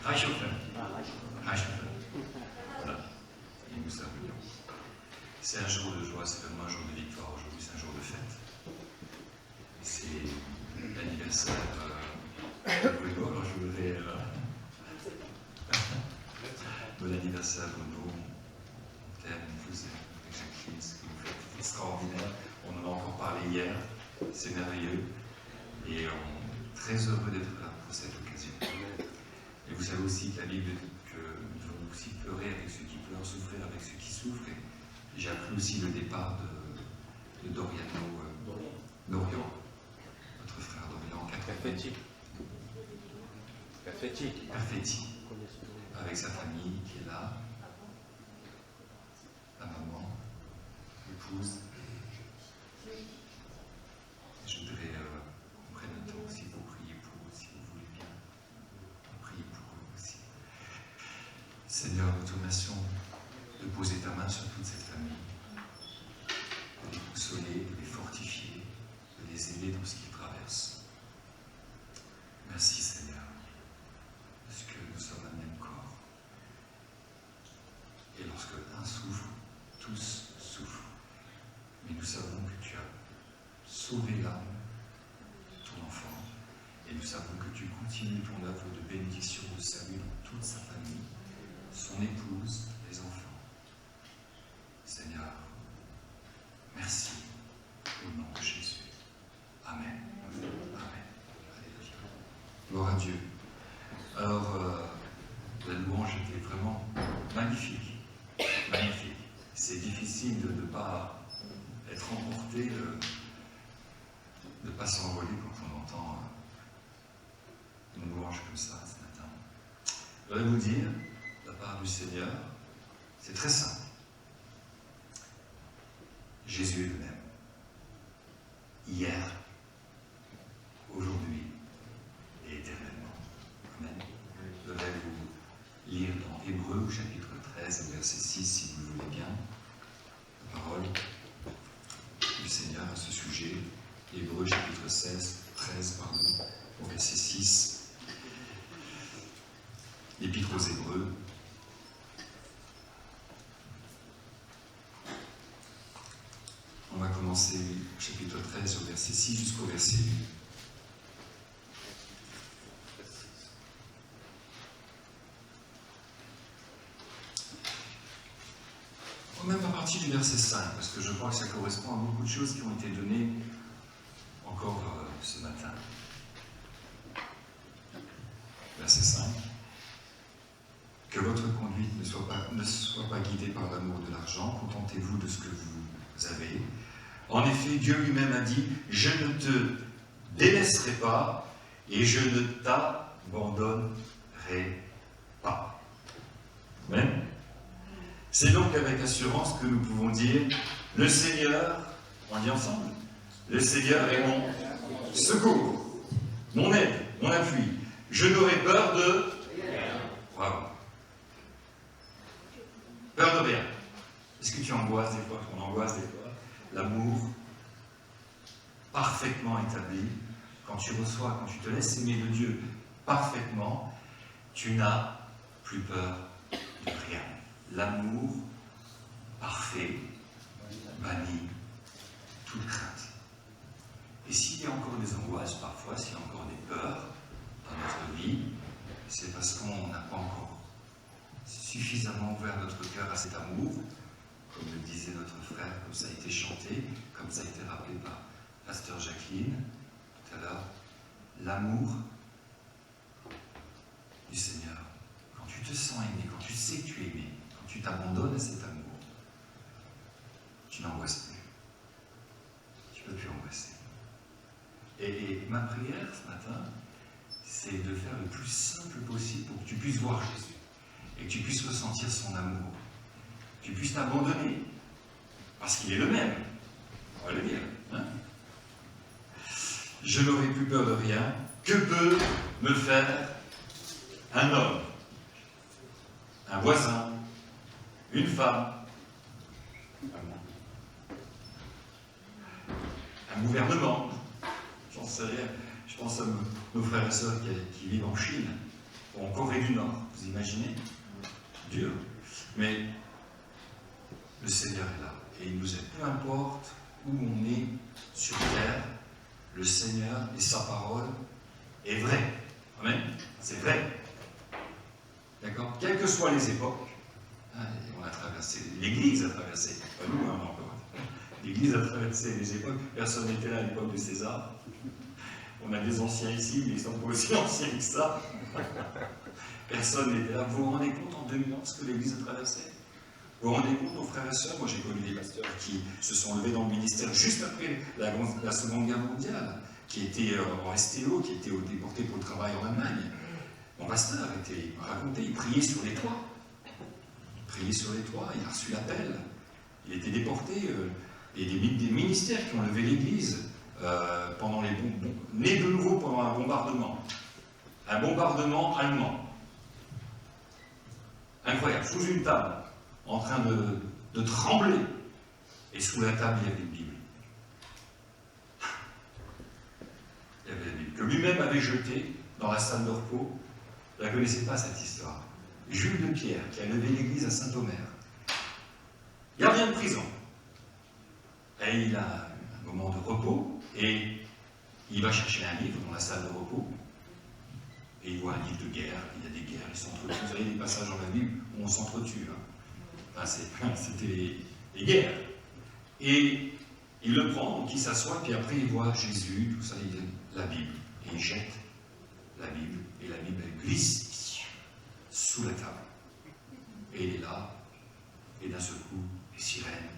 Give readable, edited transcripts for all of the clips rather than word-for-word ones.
Reichhofen. Reichhofen. Voilà. Et nous saluons. C'est un jour de joie, c'est vraiment un jour de victoire. Aujourd'hui, c'est un jour de fête. C'est l'anniversaire de Bruno. Alors, je voudrais de l'anniversaire de Bruno, mon père, mon cousin, avec Jacqueline, ce que vous faites, c'est extraordinaire. On en a encore parlé hier. C'est merveilleux. Et on est très heureux d'être là pour cette occasion. Et vous savez aussi que la Bible dit que nous devons aussi pleurer avec ceux qui pleurent, souffrir avec ceux qui souffrent. Et j'ai appris aussi le départ de Doriano, Dorian, notre frère Dorian, Perfetti, avec sa famille qui est là, la maman, l'épouse. Je voudrais qu'on prenne le temps aussi pour prier pour eux, si vous voulez bien. Prier pour eux aussi. Seigneur, nous te remercions de poser ta main sur toute cette famille, de les consoler, de les fortifier, de les aider dans ce qu'ils traversent. Merci Seigneur, parce que nous sommes un même corps. Et lorsque un souffre, tous souffrent. Mais nous savons que tu as sauvé l'âme de ton enfant, et nous savons que tu continues ton œuvre de bénédiction, de salut dans toute sa famille, son épouse, les enfants. Seigneur, merci au nom de Jésus. Amen. Amen. Alléluia. Gloire à Dieu. Alors, la louange était vraiment magnifique. Magnifique. C'est difficile de ne pas être emporté, de ne pas s'envoler quand on entend une louange comme ça ce matin. Je voudrais vous dire, de la part du Seigneur, c'est très simple. Jésus est le même. Hier, aujourd'hui et éternellement. Amen. Je voudrais vous lire dans Hébreux, chapitre 13, verset 6, si vous le voulez bien, la parole du Seigneur à ce sujet. Hébreux, chapitre 13, au verset 6. L'Épître aux Hébreux. On va commencer au chapitre 13, au verset 6 jusqu'au verset 8. Même à partir du verset 5, parce que je crois que ça correspond à beaucoup de choses qui ont été données encore ce matin. Verset 5. Que votre conduite ne soit pas guidée par l'amour de l'argent, contentez-vous de ce que vous avez. En effet, Dieu lui-même a dit, je ne te délaisserai pas et je ne t'abandonnerai pas. Amen. C'est donc avec assurance que nous pouvons dire, le Seigneur, on dit ensemble, le Seigneur est mon secours, mon aide, mon appui. Je n'aurai peur de rien. Bravo. Peur de rien. Est-ce que tu angoisses des fois? On angoisse des fois. L'amour parfaitement établi, quand tu reçois, quand tu te laisses aimer de Dieu parfaitement, tu n'as plus peur de rien. L'amour parfait bannit toute crainte. Et s'il y a encore des angoisses parfois, s'il y a encore des peurs dans notre vie, c'est parce qu'on n'a pas encore suffisamment ouvert notre cœur à cet amour, comme le disait notre frère, comme ça a été chanté, comme ça a été rappelé par Pasteur Jacqueline tout à l'heure. L'amour du Seigneur. Quand tu te sens aimé, quand tu sais que tu es aimé, quand tu t'abandonnes à cet amour, tu n'angoisses plus. Tu ne peux plus angoisser. Et ma prière ce matin, c'est de faire le plus simple possible pour que tu puisses voir Jésus et que tu puisses ressentir son amour. Que tu puisses t'abandonner parce qu'il est le même. On va le dire. Hein? Je n'aurai plus peur de rien. Que peut me faire un homme, un voisin, une femme, un gouvernement? J'en sais rien. Je pense à nos frères et sœurs qui vivent en Chine. en Corée du Nord. Vous imaginez? Dur. Mais le Seigneur est là. Et il nous aide. Peu importe où on est sur terre, le Seigneur et sa parole est vrai. Amen. C'est vrai. D'accord? Quelles que soient les époques, hein, on a traversé, l'Église a traversé, pas nous, hein, encore. L'Église a traversé les époques, personne n'était là à l'époque de César. On a des anciens ici, mais ils ne sont pas aussi anciens que ça. Personne n'était là. Vous vous rendez compte en 2000 ans ce que l'Église a traversé? Vous vous rendez compte, nos frères et sœurs? Moi, j'ai connu des pasteurs qui se sont levés dans le ministère juste après la Seconde Guerre mondiale, qui étaient en STO, qui étaient déportés pour le travail en Allemagne. Mon pasteur était raconté, il priait sur les toits. Il priait sur les toits, il a reçu l'appel. Il était déporté. Et des ministères qui ont levé l'Église pendant les nés de nouveau pendant un bombardement. Un bombardement allemand. Incroyable, sous une table, en train de trembler. Et sous la table, il y avait une Bible. Il y avait la Bible, que lui-même avait jetée dans la salle de repos. Je ne la connaissais pas, cette histoire. Jules de Pierre, qui a levé l'église à Saint-Omer. Gardien de prison. Et il a un moment de repos, et il va chercher un livre dans la salle de repos, et il voit un livre de guerre, il y a des guerres, ils s'entretuent. Vous avez des passages dans la Bible où on s'entretue. Hein. Enfin, c'était les guerres. Et il le prend, donc il s'assoit, puis après il voit Jésus, tout ça, il dit la Bible, et il jette la Bible, et la Bible elle glisse sous la table. Et il est là, et d'un seul coup, les sirènes,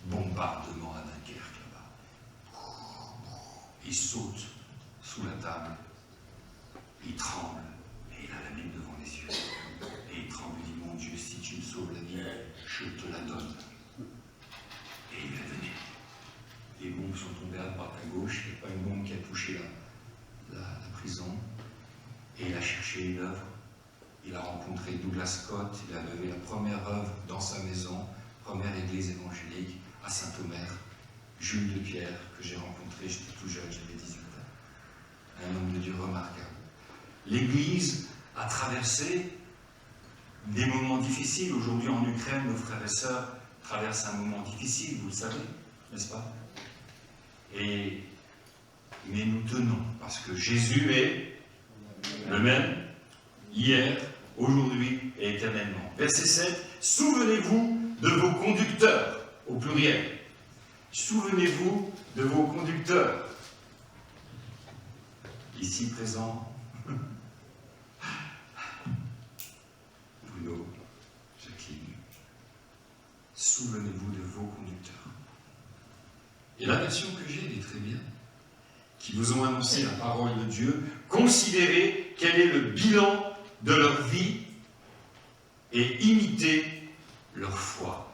bombardement à Dunkerque là-bas. Il saute sous la table, il tremble, et il a la Bible devant les yeux. Et il tremble, il dit, mon Dieu, si tu me sauves la Bible, je te la donne. Et il l'a donné. Les bombes sont tombées à droite, à gauche, il n'y a pas une bombe qui a touché la prison. Et il a cherché une œuvre. Il a rencontré Douglas Scott, il a levé la première œuvre dans sa maison, première église évangélique à Saint-Omer. Jules de Pierre, que j'ai rencontré, j'étais tout jeune, j'avais 18 ans. Un homme de Dieu remarquable. L'Église a traversé des moments difficiles. Aujourd'hui en Ukraine, nos frères et sœurs traversent un moment difficile, vous le savez, n'est-ce pas? Mais nous tenons, parce que Jésus est le même, hier, aujourd'hui et éternellement. Verset 7, souvenez-vous de vos conducteurs, au pluriel. Souvenez-vous de vos conducteurs. Ici présent, Bruno, Jacqueline, souvenez-vous de vos conducteurs. Et la version que j'ai, elle est très bien, qui vous ont annoncé la parole de Dieu, considérez quel est le bilan de leur vie et imitez leur foi,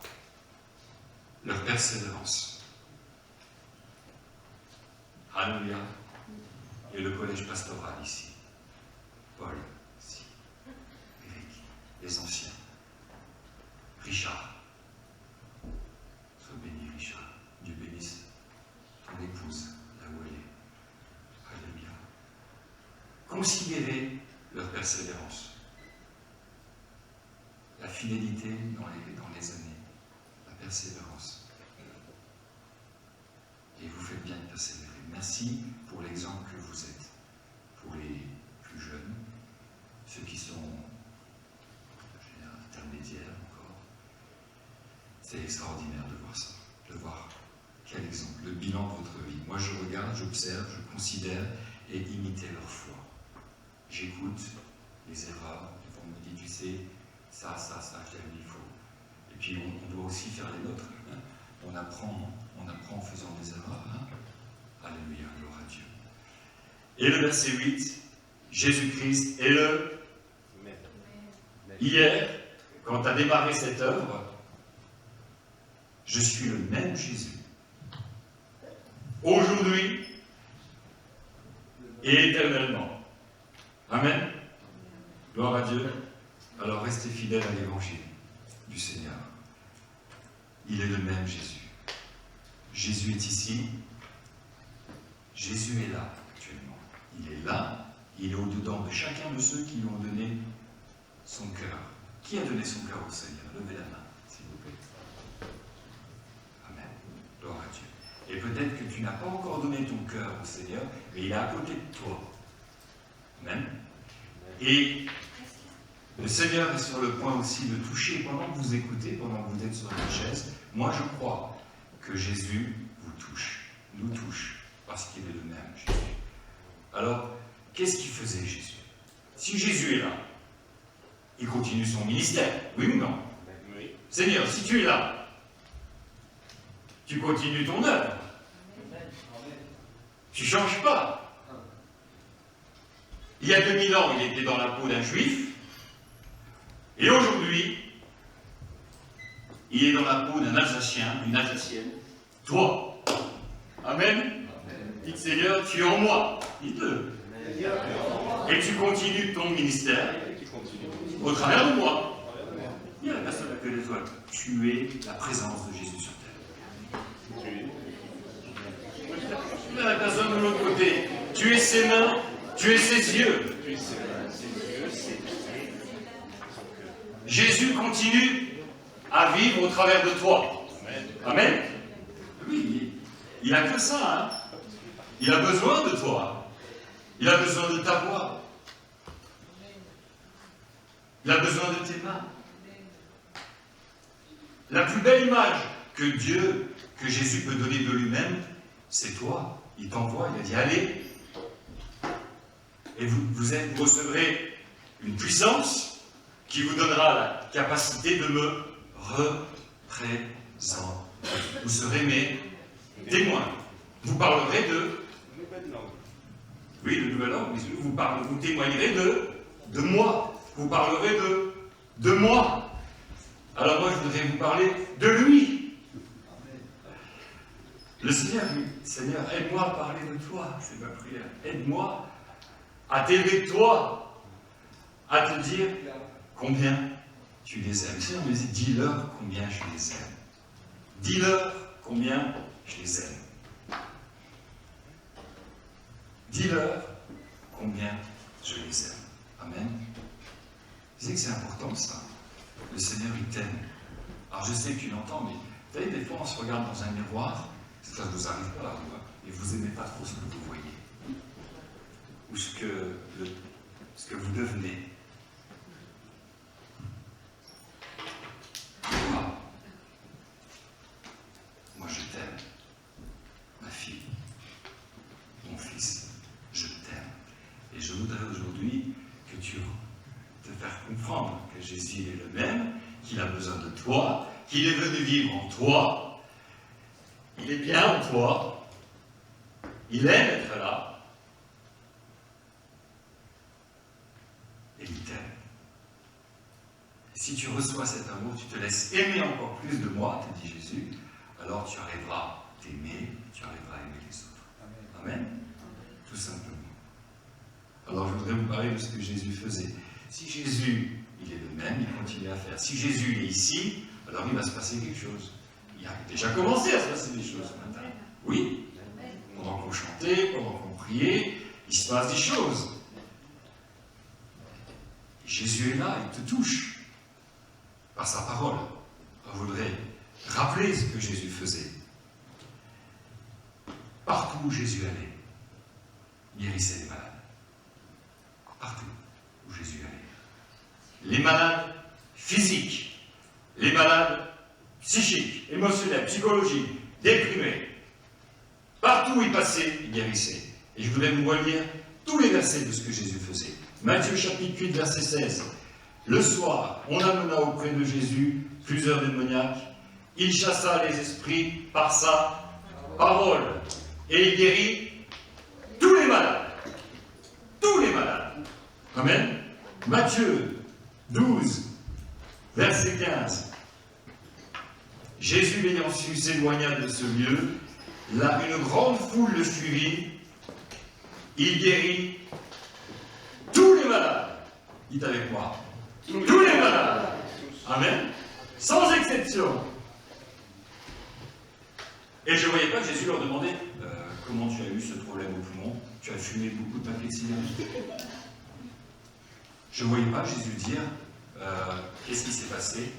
leur persévérance. Alléluia. Et le collège pastoral ici. Paul, ici. Eric, les anciens. Richard. Sois béni, Richard. Dieu bénisse ton épouse, là où elle est. Alléluia. Considérez leur persévérance. La fidélité dans les années. La persévérance. Et vous faites bien de persévérer. Merci pour l'exemple que vous êtes. Pour les plus jeunes, ceux qui sont intermédiaires encore. C'est extraordinaire de voir ça. De voir quel exemple, le bilan de votre vie. Moi je regarde, j'observe, je considère et imiter leur foi. J'écoute les erreurs, on me dit, tu sais, ça, il faut. Et puis on doit aussi faire les nôtres. Hein. On apprend en faisant des erreurs. Hein. Alléluia, gloire à Dieu. Et le verset 8, Jésus-Christ est le... Hier, quand tu as démarré cette œuvre, je suis le même Jésus. Aujourd'hui et éternellement. Amen. Gloire à Dieu. Alors restez fidèles à l'évangile du Seigneur. Il est le même Jésus. Jésus est ici. Jésus est là actuellement. Il est là, Il est au-dedans de chacun de ceux qui lui ont donné son cœur. Qui a donné son cœur au Seigneur? Levez la main, s'il vous plaît. Amen. Gloire à Dieu. Et peut-être que tu n'as pas encore donné ton cœur au Seigneur, mais il est à côté de toi. Amen. Et le Seigneur est sur le point aussi de toucher, pendant que vous écoutez, pendant que vous êtes sur votre chaise, moi je crois que Jésus vous touche, nous touche, parce qu'il est le même, Jésus. Alors, qu'est-ce qu'il faisait, Jésus? Si Jésus est là, il continue son ministère, oui ou non? Oui. Seigneur, si tu es là, tu continues ton œuvre. Tu ne changes pas. Il y a 2000 ans, il était dans la peau d'un juif, et aujourd'hui, il est dans la peau d'un Alsacien, d'une Alsacienne. Toi. Amen. Dites Seigneur, tu es en moi. Dites-le. Et tu continues ton ministère au travers de moi. Il y a la personne que les autres. Tu es la présence de Jésus sur terre. Il y a la personne de l'autre côté. Tu es ses mains, tu es ses yeux. Jésus continue à vivre au travers de toi. Amen. Oui, il n'a que ça. Hein. Il a besoin de toi. Il a besoin de ta voix. Il a besoin de tes mains. La plus belle image que Dieu, que Jésus peut donner de lui-même, c'est toi. Il t'envoie, il a dit allez. Et vous recevrez une puissance qui vous donnera la capacité de me représenter. Vous serez mes témoins. Vous parlerez de nouvelle langue. Oui, de nouvelle langue. Vous témoignerez de moi. Vous parlerez de moi. Alors moi, je voudrais vous parler de lui. Le Seigneur dit, Seigneur, aide-moi à parler de toi. C'est ma prière. Aide-moi à t'aider de toi, à te dire combien tu les aimes. Le Seigneur me dit, dis-leur combien je les aime. Dis-leur combien je les aime. Dis-leur combien je les aime. Amen. Je sais que c'est important ça. Le Seigneur, il t'aime. Alors je sais que tu l'entends, mais vous savez, des fois on se regarde dans un miroir, ça ne vous arrive pas, et vous n'aimez pas trop ce que vous voyez. Ou ce que vous devenez. Moi je t'aime. Ma fille, mon fils, je t'aime. Et je voudrais aujourd'hui que tu te faire comprendre que Jésus est le même, qu'il a besoin de toi, qu'il est venu vivre en toi, il est bien en toi, il aime être là, et il t'aime. Et si tu reçois cet amour, tu te laisses aimer encore plus de moi, te dit Jésus, alors tu arriveras à t'aimer, tu arriveras à aimer les autres. Amen. Tout simplement. Alors je voudrais vous parler de ce que Jésus faisait. Si Jésus, il est le même, il continue à faire. Si Jésus est ici, alors il va se passer quelque chose. Il a déjà commencé à se passer des choses ce matin. Oui. Pendant qu'on chantait, pendant qu'on priait, il se passe des choses. Jésus est là, il te touche par sa parole. Je voudrais rappeler ce que Jésus faisait. Partout où Jésus allait, il guérissait les malades. Partout où Jésus allait. Les malades physiques, les malades psychiques, émotionnels, psychologiques, déprimés. Partout où il passait, il guérissait. Et je voulais vous relire tous les versets de ce que Jésus faisait. Matthieu chapitre 8, verset 16. Le soir, on amena auprès de Jésus plusieurs démoniaques. Il chassa les esprits par sa parole. Et il guérit tous les malades. Tous les malades. Amen. Matthieu 12, verset 15. Jésus l'ayant su s'éloigna de ce lieu. Là, une grande foule le suivit. Il guérit tous les malades. Dites avec moi. Tous les malades. Amen. Sans exception. Et je ne voyais pas que Jésus leur demandait comment tu as eu ce problème au poumon. Tu as fumé beaucoup de paquets de cigarettes. Je ne voyais pas Jésus dire qu'est-ce qui s'est passé.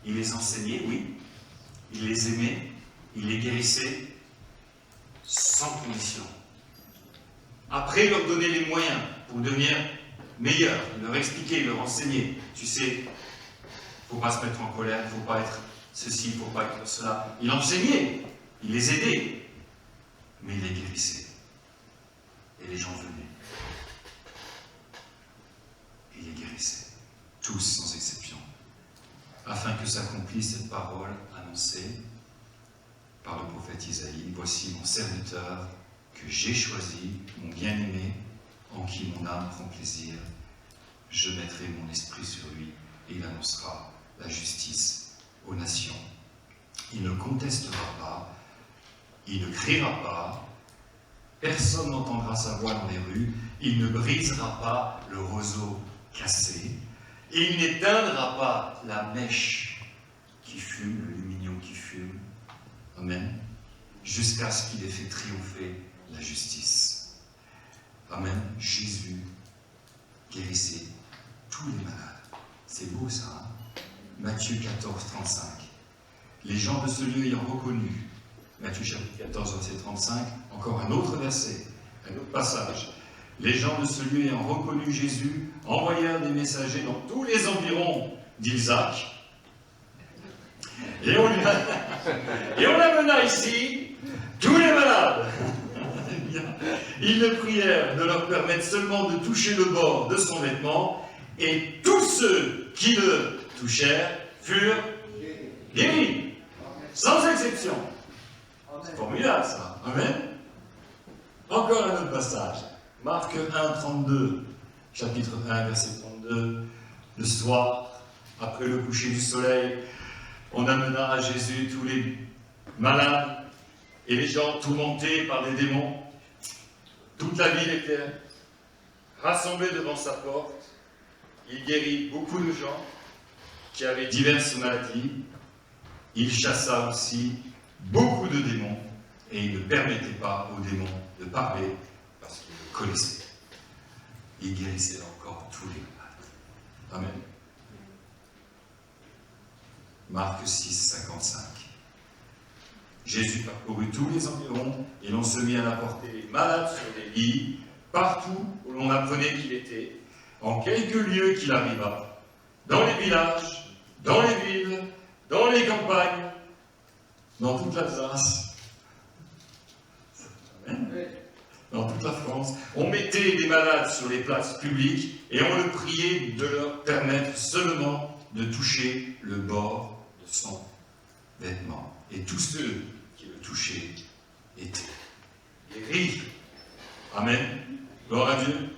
Il les enseignait, oui. Il les aimait. Il les guérissait sans condition. Après, il leur donnait les moyens pour devenir meilleurs. Il leur expliquait, il leur enseignait. Tu sais, il ne faut pas se mettre en colère, il ne faut pas être ceci, il ne faut pas être cela. Il enseignait, il les aidait, mais il les guérissait. Et les gens venaient. Et il les guérissait. Tous sans exception. Afin que s'accomplisse cette parole annoncée par le prophète Isaïe. Voici mon serviteur que j'ai choisi, mon bien-aimé, en qui mon âme prend plaisir. Je mettrai mon esprit sur lui et il annoncera la justice aux nations. Il ne contestera pas, il ne criera pas, personne n'entendra sa voix dans les rues, il ne brisera pas le roseau cassé, et il n'éteindra pas la mèche qui fume, le lumignon qui fume. Amen. Jusqu'à ce qu'il ait fait triompher la justice. Amen. Jésus guérissait tous les malades. C'est beau ça, hein? Matthieu 14, 35. Les gens de ce lieu ayant reconnu, Matthieu chapitre 14, verset 35, encore un autre verset, un autre passage. Les gens de ce lieu ayant reconnu Jésus envoyèrent des messagers dans tous les environs d'Isaac. Et on amena ici tous les malades. Ils le prièrent de leur permettre seulement de toucher le bord de son vêtement, et tous ceux qui le touchèrent furent guéris, sans exception. C'est formidable ça. Amen. Encore un autre passage. Marc 1, 32, chapitre 1, verset 32. Le soir, après le coucher du soleil, on amena à Jésus tous les malades et les gens tourmentés par des démons. Toute la ville était rassemblée devant sa porte. Il guérit beaucoup de gens qui avaient diverses maladies. Il chassa aussi beaucoup de démons et il ne permettait pas aux démons de parler parce qu'il le connaissait. Il guérissait encore tous les malades. Amen. Marc 6, 55. Jésus parcourut tous les environs et l'on se mit à apporter les malades sur des lits, partout où l'on apprenait qu'il était, en quelques lieux qu'il arriva, dans les villages, dans les villes, dans les campagnes, dans toute l'Alsace, dans toute la France. On mettait les malades sur les places publiques et on le priait de leur permettre seulement de toucher le bord de son vêtement. Et tous ceux qui le touchaient étaient guéris. Amen. Gloire à Dieu.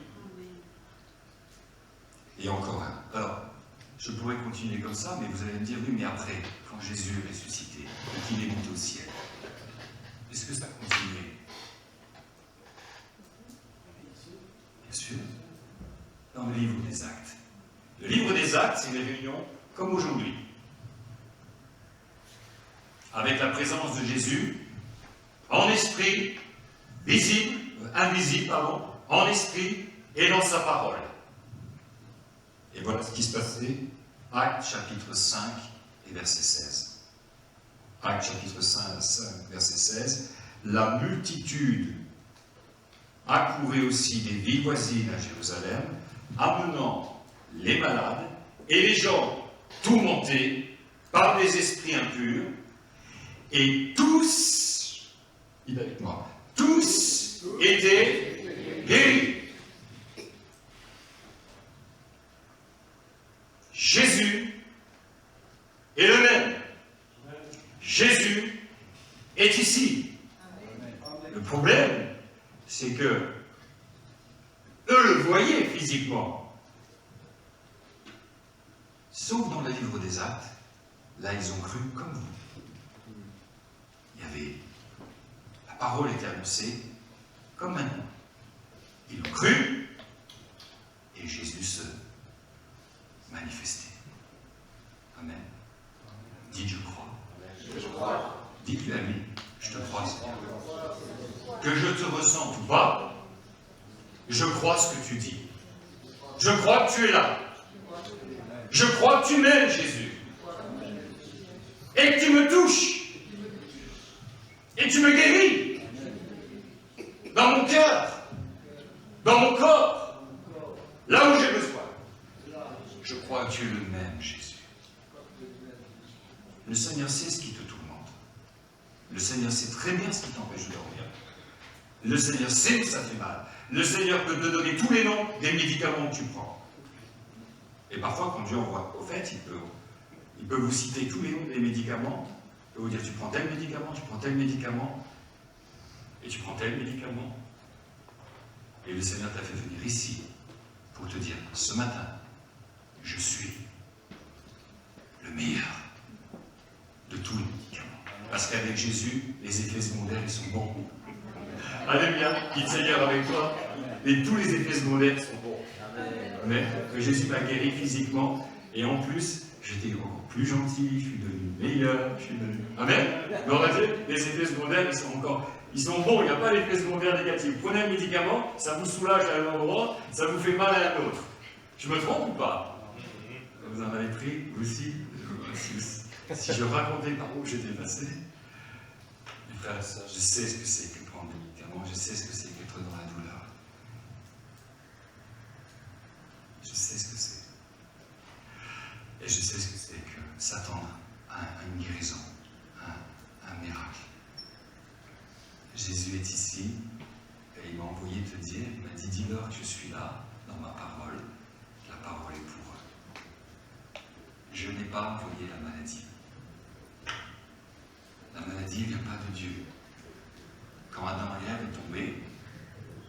Et encore un. Alors, je pourrais continuer comme ça, mais vous allez me dire, oui, mais après, quand Jésus est ressuscité et qu'il est monté au ciel, est-ce que ça continuait? Bien sûr. Dans le livre des Actes. Le livre des Actes, c'est une réunion comme aujourd'hui. Avec la présence de Jésus, en esprit, invisible, en esprit et dans sa parole. Et voilà ce qui se passait, Actes chapitre 5 et verset 16. Actes chapitre 5, verset 16. La multitude accourait aussi des villes voisines à Jérusalem, amenant les malades et les gens tourmentés par des esprits impurs, et tous, dis avec moi, tous étaient guéris. Jésus est le même. Jésus est ici. Le problème, c'est que eux le voyaient physiquement. Sauf dans le livre des Actes, là ils ont cru comme vous. Il y avait, la parole était annoncée comme maintenant. Ils l'ont cru et Jésus se manifestait. Amen. Dites je crois. Je crois. Dites-lui à lui, je te crois. Que je te ressens tout Je crois ce que tu dis. Je crois que tu es là. Je crois que tu m'aimes, Jésus. Et que tu me touches. Et tu me guéris. Dans mon cœur. Dans mon corps. Là où j'ai besoin. Je crois que tu es le même, Jésus. Le Seigneur sait ce qui te tourmente. Le Seigneur sait très bien ce qui t'empêche de dormir. Le Seigneur sait que ça fait mal. Le Seigneur peut te donner tous les noms des médicaments que tu prends. Et parfois, quand Dieu envoie, au fait, il peut vous citer tous les noms des médicaments. Il peut vous dire, tu prends tel médicament, tu prends tel médicament, et tu prends tel médicament. Et le Seigneur t'a fait venir ici pour te dire, ce matin, je suis le meilleur de tous les médicaments. Parce qu'avec Jésus, les effets secondaires, ils sont bons. Alléluia, qu'il Seigneur avec toi, et tous les effets secondaires sont bons. Mais que Jésus m'a guéri physiquement, et en plus, j'étais encore plus gentil, je suis devenu meilleur, je suis devenu... Amen. Mais on va dire, les effets secondaires, ils sont bons, il n'y a pas d'effets secondaires négatifs. Prenez un médicament, ça vous soulage à un endroit, ça vous fait mal à un autre. Je me trompe ou pas? Vous en avez pris, vous aussi? Si je racontais par où j'étais passé, mes frères et sœurs, je sais ce que c'est que prendre des médicaments, je sais ce que c'est qu'être dans la douleur. Je sais ce que c'est. Et je sais ce que c'est que s'attendre à une guérison, à un miracle. Jésus est ici, et il m'a envoyé te dire, il m'a dit, dis-leur que je suis là, dans ma parole, la parole est pour eux. Je n'ai pas envoyé la maladie. La maladie ne vient pas de Dieu. Quand Adam et Ève sont tombés,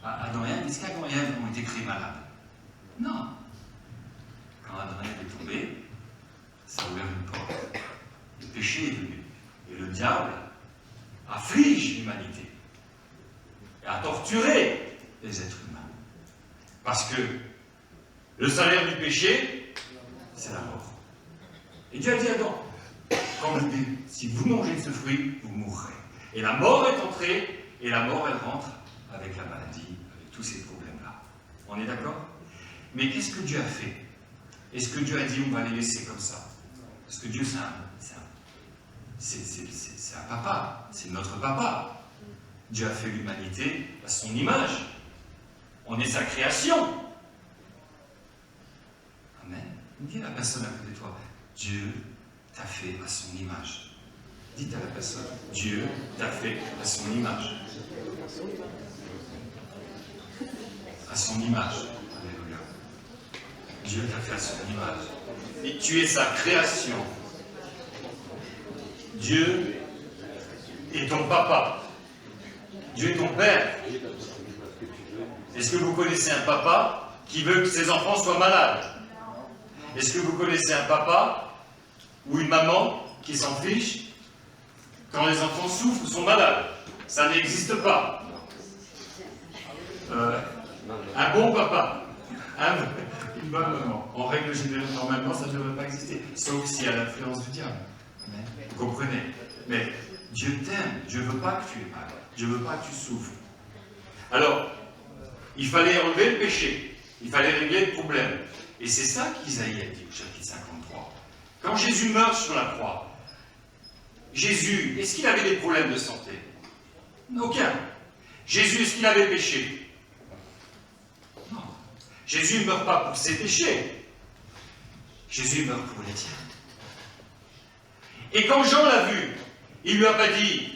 Adam et Ève, est-ce qu'Adam et Ève ont été créés malades? Non. Quand Adam et Ève est tombé, ça a ouvert une porte. Le péché est venu. Et le diable afflige l'humanité. Et a torturé les êtres humains. Parce que le salaire du péché, c'est la mort. Et Dieu a dit à Adam, si vous mangez de ce fruit, vous mourrez. Et la mort est entrée, et la mort, elle rentre avec la maladie, avec tous ces problèmes-là. On est d'accord? Mais qu'est-ce que Dieu a fait? Est-ce que Dieu a dit, on va les laisser comme ça? Parce que Dieu, c'est un papa, c'est notre papa. Dieu a fait l'humanité à son image. On est sa création. Amen. Dis à la personne à côté de toi, Dieu t'a fait à son image. Dites à la personne, Dieu t'a fait à son image. À son image. Alléluia. Dieu t'a fait à son image. Et tu es sa création. Dieu est ton papa. Dieu est ton père. Est-ce que vous connaissez un papa qui veut que ses enfants soient malades? Est-ce que vous connaissez un papa ou une maman qui s'en fiche quand les enfants souffrent ou sont malades? Ça n'existe pas. Un bon papa, une bonne maman, en règle générale, normalement, ça ne devrait pas exister, sauf s'il y a l'influence du diable. Vous comprenez? Mais Dieu t'aime, Dieu ne veut pas que tu aies mal, Dieu ne veut pas que tu souffres. Alors, il fallait enlever le péché, il fallait régler le problème. Et c'est ça qu'Isaïe a dit au chapitre 53. Quand Jésus meurt sur la croix, Jésus, est-ce qu'il avait des problèmes de santé? Aucun. Jésus, est-ce qu'il avait péché? Non. Jésus ne meurt pas pour ses péchés. Jésus meurt pour les tiens. Et quand Jean l'a vu, il ne lui a pas dit,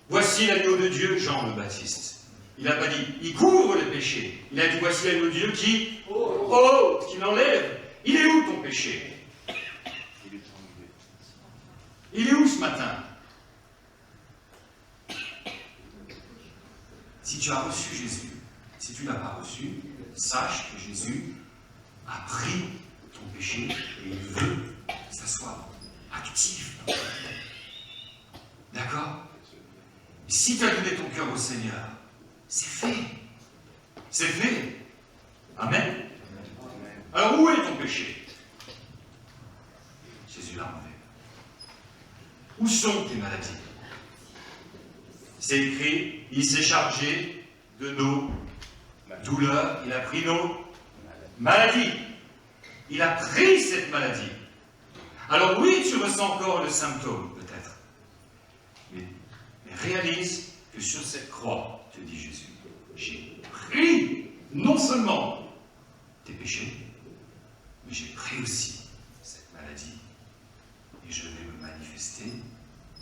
voici l'agneau de Dieu, Jean le Baptiste. Il n'a pas dit, il couvre le péché. Il a dit, voici l'agneau de Dieu qui ôte, qui l'enlève. Il est où ton péché? Il est où ce matin? Si tu as reçu Jésus, si tu ne l'as pas reçu, sache que Jésus a pris ton péché et il veut que ça soit actif. D'accord? Si tu as donné ton cœur au Seigneur, c'est fait. C'est fait. Amen. Alors où est ton péché? Jésus l'a enlevé. Où sont tes maladies? C'est écrit, il s'est chargé de nos douleurs, il a pris nos maladies. Il a pris cette maladie. Alors oui, tu ressens encore le symptôme, peut-être. Mais réalise que sur cette croix, te dit Jésus, j'ai pris non seulement tes péchés, mais j'ai pris aussi cette maladie. Et je vais me manifester,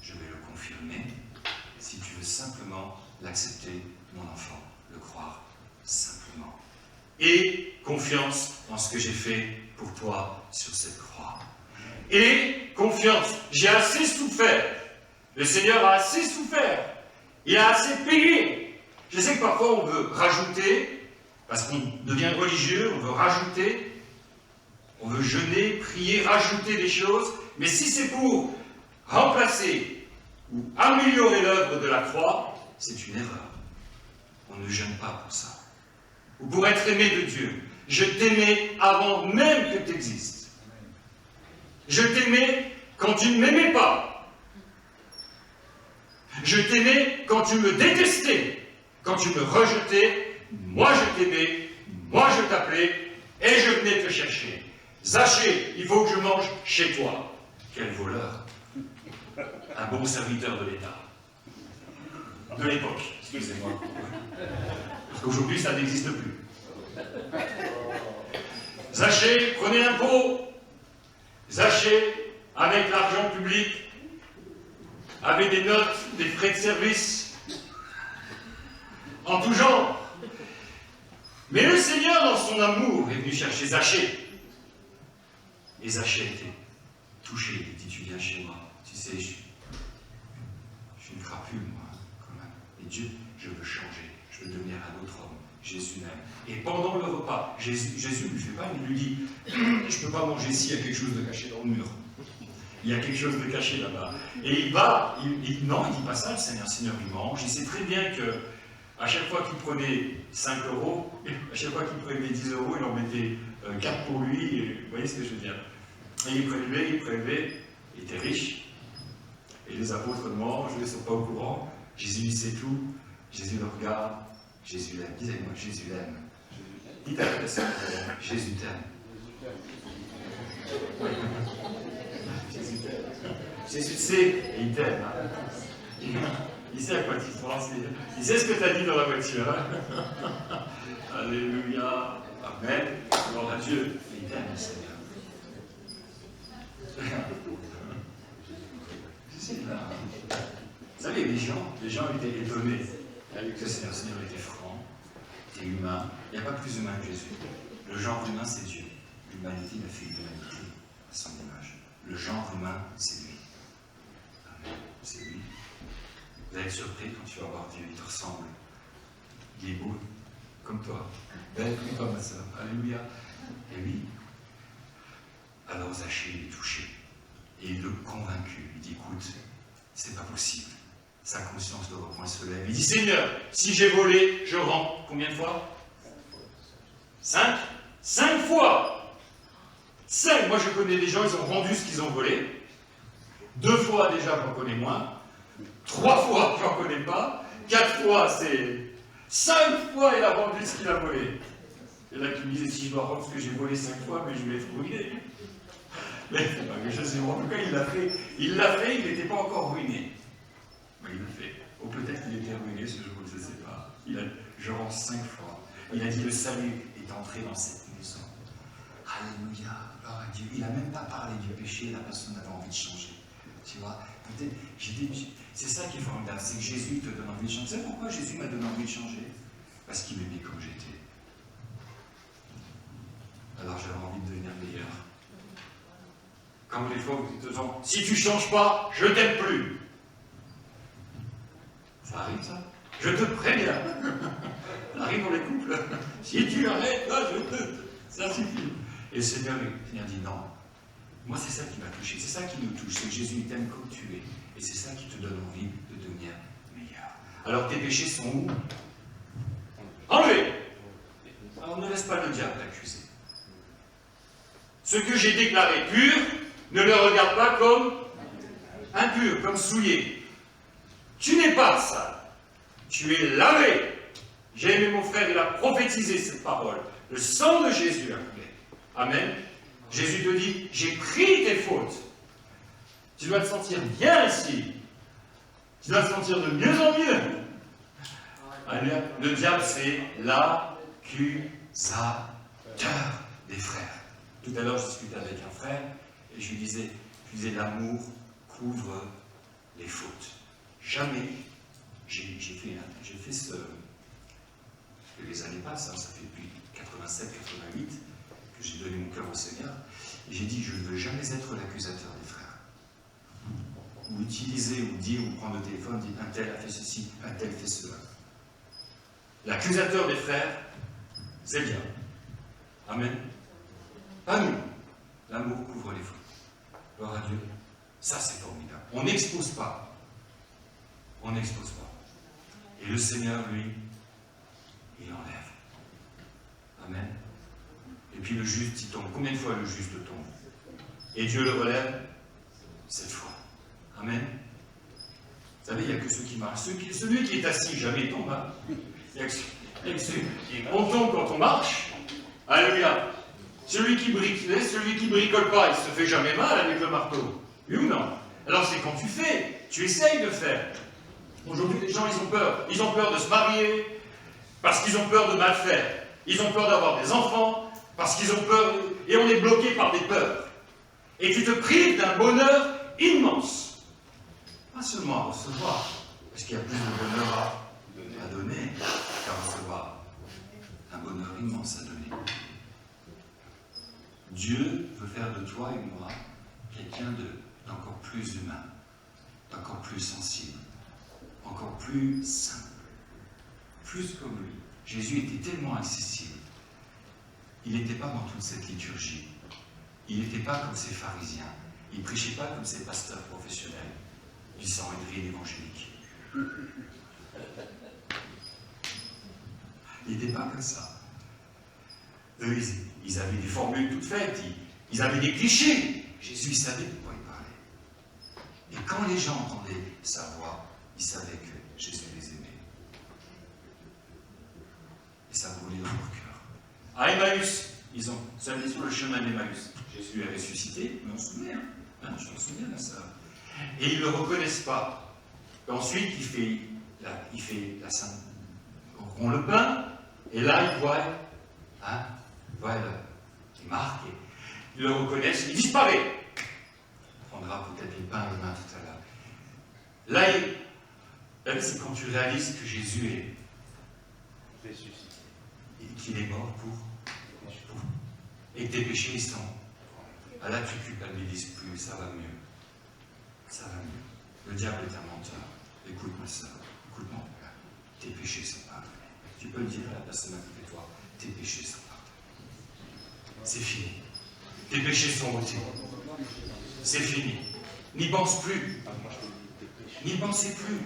je vais le confirmer, si tu veux simplement l'accepter, mon enfant, le croire simplement. Et confiance en ce que j'ai fait pour toi sur cette croix. Et confiance, j'ai assez souffert. Le Seigneur a assez souffert. Il a assez payé. Je sais que parfois on veut rajouter, parce qu'on devient religieux, on veut rajouter, on veut jeûner, prier, rajouter des choses, mais si c'est pour remplacer ou améliorer l'œuvre de la croix, c'est une erreur. On ne jeûne pas pour ça. Ou pour être aimé de Dieu. Je t'aimais avant même que tu existes. Je t'aimais quand tu ne m'aimais pas. Je t'aimais quand tu me détestais, quand tu me rejetais. Moi je t'aimais, moi je t'appelais et je venais te chercher. Zachée, il faut que je mange chez toi. Quel voleur. Un bon serviteur de l'État. De l'époque, excusez-moi. Parce qu'aujourd'hui, ça n'existe plus. Zachée, prenez l'impôt. Zachée, avec l'argent public, avait des notes, des frais de service, en tout genre. Mais le Seigneur, dans son amour, est venu chercher Zachée. Et Zachée était touché. Il dit, tu viens chez moi. Tu sais, je suis une crapule, moi, quand même. Et Dieu, je veux changer. Je veux devenir un autre homme. Jésus m'aime. Et pendant le repas, Jésus ne lui fait pas, il lui dit, je ne peux pas manger ici, il y a quelque chose de caché dans le mur. Il y a quelque chose de caché là-bas. Et il va, non, il dit pas ça, le Seigneur il mange. Il sait très bien que à chaque fois qu'il prenait 5 €, à chaque fois qu'il prenait 10 €, il en mettait 4 pour lui. Et, vous voyez ce que je veux dire? Et il prélevait, il était riche. Et les apôtres mangent, ils ne sont pas au courant. Jésus il sait tout. Jésus le regarde. Jésus l'aime. Disez-moi, Jésus l'aime. Dites à la personne, Jésus t'aime. Jésus t'aime. Jésus sait et il t'aime. Hein. Il sait à quoi tu penses. Il sait ce que tu as dit dans la voiture. Hein. Alléluia. Amen. Gloire à Dieu. Il t'aime, le Seigneur. Vous savez, les gens étaient étonnés avec le Seigneur. Le Seigneur était franc, était humain. Il n'y a pas plus humain que Jésus. Le genre humain, c'est Dieu. L'humanité, il a fait l'humanité à son image. Le genre humain, c'est lui. Amen. C'est lui. Vous allez être surpris quand tu vas voir Dieu. Il te ressemble. Il est beau, comme toi. Belle comme toi, ma soeur. Alléluia. Et oui. Alors Zachée est touché. Et il le convaincu. Il dit, écoute, c'est pas possible. Sa conscience de reprend, il se lève. Il dit, Seigneur, si j'ai volé, je rends. Combien de fois? 5? 5 fois. 5. Moi, je connais des gens, ils ont rendu ce qu'ils ont volé. 2 fois, déjà, j'en connais moins. 3 fois, j'en connais pas. 4 fois, c'est... 5 fois, il a rendu ce qu'il a volé. Et là, tu me disais, si je dois rendre ce que j'ai volé 5 fois, mais je vais être ruiné. Mais je sais, en tout cas, il l'a fait. Il l'a fait, il n'était pas encore ruiné. Mais il l'a fait. Ou peut-être qu'il était ruiné ce jour, je ne sais pas. Je rends 5 fois. Il a dit, le salut est entré dans cette maison. Alléluia, gloire à Dieu. Il n'a même pas parlé du péché, la personne avait envie de changer. Tu vois, peut-être, c'est ça qui est formidable, c'est que Jésus te donne envie de changer. Tu sais pourquoi Jésus m'a donné envie de changer? Parce qu'il m'aimait comme j'étais. Alors j'avais envie de devenir meilleur. Comme des fois vous dites aux gens, si tu ne changes pas, je ne t'aime plus. Ça arrive ça? Je te préviens. Ça arrive dans les couples. Si tu arrêtes, là, ça suffit. Et le Seigneur dit non. Moi, c'est ça qui m'a touché. C'est ça qui nous touche. C'est que Jésus t'aime comme tu es. Et c'est ça qui te donne envie de devenir meilleur. Alors tes péchés sont où? Enlevés. Alors ne laisse pas le diable t'accuser. Ce que j'ai déclaré pur, ne le regarde pas comme impur, comme souillé. Tu n'es pas sale. Tu es lavé. J'ai aimé mon frère, il a prophétisé cette parole. Le sang de Jésus a coulé. Amen. Jésus te dit, j'ai pris tes fautes. Tu dois te sentir bien ici. Tu dois te sentir de mieux en mieux. Alléluia. Le diable, c'est l'accusateur des frères. Tout à l'heure, je discutais avec un frère et je lui disais, l'amour couvre les fautes. Jamais, j'ai fait ce... que les années passent, hein, ça fait depuis 87-88 que j'ai donné mon cœur au Seigneur, et j'ai dit, je ne veux jamais être l'accusateur des frères. Ou utiliser, ou dire, ou prendre le téléphone, dire, un tel a fait ceci, un tel fait cela. L'accusateur des frères, c'est le diable. Amen. Pas nous. L'amour couvre les fautes. Gloire à Dieu. Ça, c'est formidable. On n'expose pas. On n'expose pas. Et le Seigneur, lui, il enlève. Amen. Et puis le juste, il tombe. Combien de fois le juste tombe? Et Dieu le relève 7 fois. Amen. Vous savez, il n'y a que ceux qui marchent. Celui qui est assis, jamais tombe. Hein. Il y a que celui qui tombe quand on marche. Alléluia. Celui qui bricole pas, il se fait jamais mal avec le marteau. Oui ou non? Alors c'est quand tu fais, tu essayes de faire. Aujourd'hui, les gens, ils ont peur. Ils ont peur de se marier, parce qu'ils ont peur de mal faire. Ils ont peur d'avoir des enfants, parce qu'ils ont peur, et on est bloqué par des peurs. Et tu te prives d'un bonheur immense. Pas seulement à recevoir, parce qu'il y a plus de bonheur à donner qu'à recevoir. Un bonheur immense à donner. Dieu veut faire de toi et moi quelqu'un d'encore plus humain, d'encore plus sensible, encore plus simple, plus comme lui. Jésus était tellement accessible. Il n'était pas dans toute cette liturgie. Il n'était pas comme ces pharisiens. Il ne prêchait pas comme ces pasteurs professionnels du Sanhédrin évangélique. Il n'était pas comme ça. Eux, ils avaient des formules toutes faites, ils avaient des clichés. Jésus, il savait de quoi il parlait. Et quand les gens entendaient sa voix, ils savaient que Jésus les aimait. Et ça brûlait dans leur cœur. À Emmaüs, ils ont allé sur le chemin d'Emmaüs. Jésus est ressuscité, mais on se souvient, hein, je me souviens de ça. Et ils ne le reconnaissent pas. Et ensuite, il fait la sainte. On le peint, et là, ils voient, il marque, et ils le reconnaissent, il disparaît. On prendra peut-être les pains et les mains tout à l'heure. Là, c'est quand tu réalises que Jésus est ressuscité, et qu'il est mort pour, et que tes péchés ils sont. Ah là, tu ne culpabilises plus, ça va mieux. Ça va mieux. Le diable est un menteur. Écoute-moi ça, écoute-moi, tes péchés sont pardonnés. Tu peux le dire à la personne à côté de toi, tes péchés sont pardonnés. C'est fini. Tes péchés sont ôtés. C'est fini. N'y pense plus. N'y pensez plus.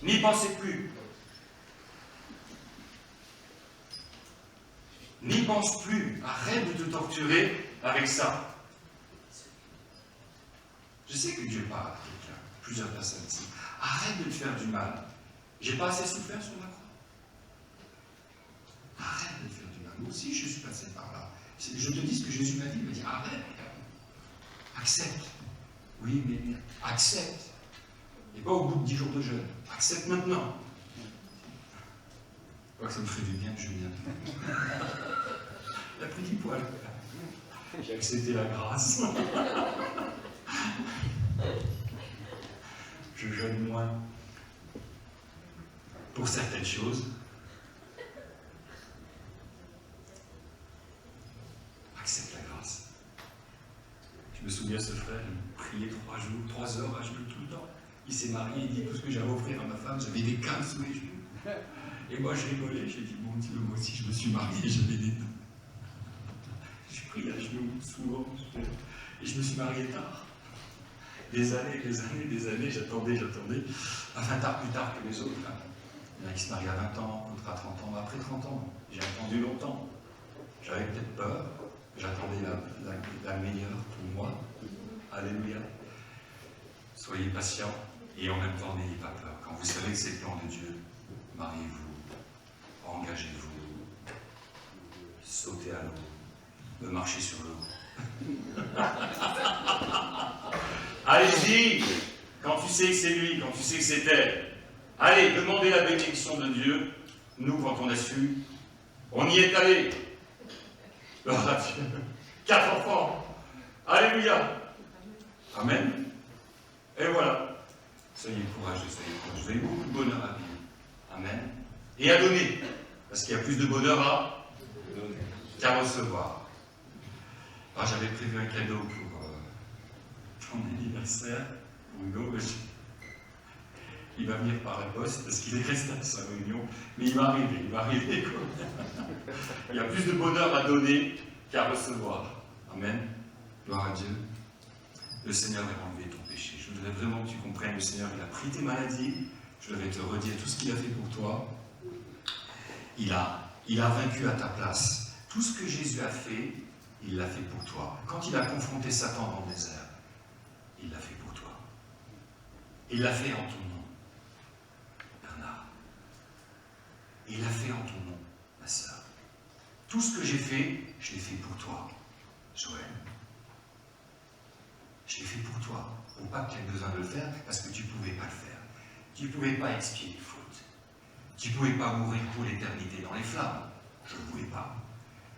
N'y pensez plus. N'y pense plus. Arrête de te torturer avec ça. Je sais que Dieu parle à quelqu'un, plusieurs personnes ici. Arrête de te faire du mal. J'ai pas assez souffert sur la croix. Arrête de te faire du mal. Moi aussi, je suis passé par là. Je te dis ce que Jésus m'a dit. Il m'a dit, arrête. Accepte. Oui, mais accepte. Et pas au bout de 10 jours de jeûne. Accepte maintenant. Je crois que ça me ferait du bien, Julien. Il a pris du poil. J'ai accepté la grâce. Je jeûne moins pour certaines choses. Accepte la grâce. Je me souviens de ce frère, il priait 3 heures à genoux tout le temps. Il s'est marié, il dit tout ce que j'avais à offrir à ma femme, j'avais des cannes sous les genoux. Et moi je rigolais, j'ai dit bon Dieu, moi aussi je me suis marié, j'avais des dents. J'ai pris à genoux souvent, et je me suis marié tard. Des années, j'attendais. Enfin, plus tard que les autres. Hein. Il y en a qui se marient à 20 ans, d'autres à 30 ans. Après 30 ans, j'ai attendu longtemps. J'avais peut-être peur. J'attendais la meilleure pour moi. Alléluia. Soyez patients. Et en même temps, n'ayez pas peur. Quand vous savez que c'est le plan de Dieu, mariez-vous, engagez-vous, sautez à l'eau, marchez sur l'eau. Allez-y, quand tu sais que c'est lui, quand tu sais que c'est elle. Allez, demandez la bénédiction de Dieu. Nous, quand on a su, on y est allé. Gloire à Dieu. 4 enfants. Alléluia. Amen. Et voilà. Soyez courageux, soyez courageux. Vous avez beaucoup de bonheur à vivre. Amen. Et à donner. Parce qu'il y a plus de bonheur à donner qu'à recevoir. Alors j'avais prévu un cadeau pour ton anniversaire. Hugo, il va venir par la poste parce qu'il est resté à sa réunion. Mais il va arriver. Quoi. Il y a plus de bonheur à donner qu'à recevoir. Amen. Gloire à Dieu. Le Seigneur a enlevé ton péché. Je voudrais vraiment que tu comprennes, le Seigneur, il a pris tes maladies. Je voudrais te redire tout ce qu'il a fait pour toi. Il a vaincu à ta place. Tout ce que Jésus a fait, il l'a fait pour toi. Quand il a confronté Satan dans le désert, il l'a fait pour toi. Il l'a fait en ton nom, Bernard. Il l'a fait en ton nom, ma sœur. Tout ce que j'ai fait, je l'ai fait pour toi, Joël. Je l'ai fait pour toi, pour pas que tu aies besoin de le faire, parce que tu ne pouvais pas le faire. Tu ne pouvais pas expier les fautes. Tu ne pouvais pas mourir pour l'éternité dans les flammes. Je ne voulais pas.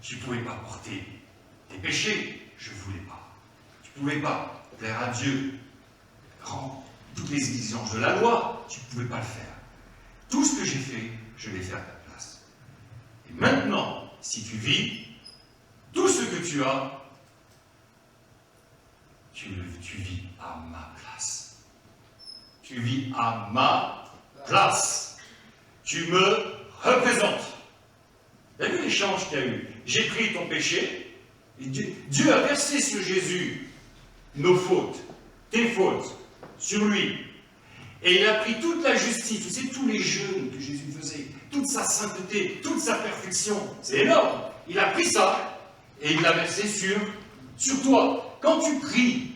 Tu ne pouvais pas porter tes péchés. Je ne voulais pas. Tu ne pouvais pas plaire à Dieu, rendre toutes les exigences de la loi. Tu ne pouvais pas le faire. Tout ce que j'ai fait, je l'ai fait à ta place. Et maintenant, si tu vis, tout ce que tu as, tu vis à ma place. Tu vis à ma place. Tu me représentes. Vous avez vu l'échange qu'il y a eu? J'ai pris ton péché, et Dieu a versé sur Jésus nos fautes, tes fautes, sur lui. Et il a pris toute la justice, tu sais, tous les jeûnes que Jésus faisait, toute sa sainteté, toute sa perfection. C'est énorme. Il a pris ça, et il l'a versé sur toi. Quand tu pries,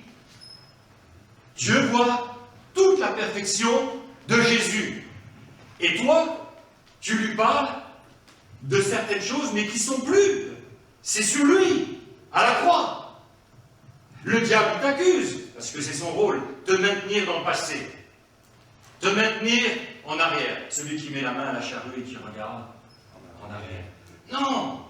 Dieu voit toute la perfection de Jésus. Et toi, tu lui parles de certaines choses, mais qui sont plus. C'est sur lui, à la croix. Le diable t'accuse, parce que c'est son rôle, te maintenir dans le passé. Te maintenir en arrière. Celui qui met la main à la charrue et qui regarde en arrière. Non!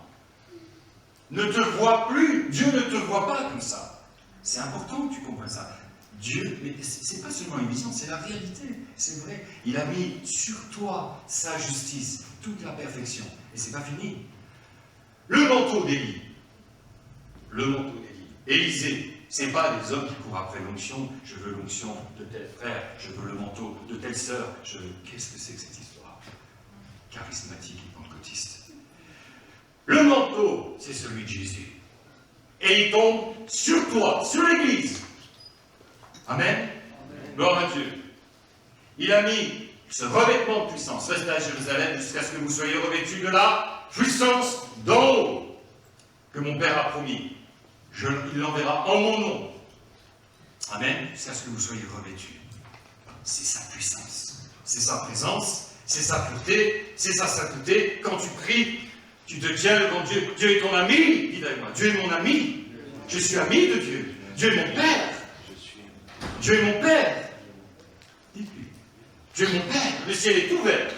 Ne te vois plus. Dieu ne te voit pas comme ça. C'est important que tu comprennes ça. Dieu, mais c'est pas seulement une vision, c'est la réalité. C'est vrai. Il a mis sur toi sa justice, toute la perfection. Et c'est pas fini. Le manteau d'Élie. Le manteau d'Élie. Élisée, c'est pas des hommes qui courent après l'onction. Je veux l'onction de tel frère, je veux le manteau de telle sœur. Qu'est-ce que c'est que cette histoire? Charismatique et pentecôtiste. Le manteau, c'est celui de Jésus. Et il tombe sur toi, sur l'Église. Amen. Gloire à Dieu. Il a mis ce revêtement de puissance. Restez à Jérusalem jusqu'à ce que vous soyez revêtus de la puissance d'en haut que mon Père a promis. Il l'enverra en mon nom. Amen. Jusqu'à ce que vous soyez revêtus. C'est sa puissance. C'est sa présence. C'est sa pureté. C'est sa sainteté. Quand tu pries, tu te tiens devant Dieu. Dieu est ton ami. Dis avec moi. Dieu est mon ami. Je suis ami de Dieu. Dieu est mon Père. Dieu est mon Père. Dites-lui. Dieu est mon Père. Le ciel est ouvert.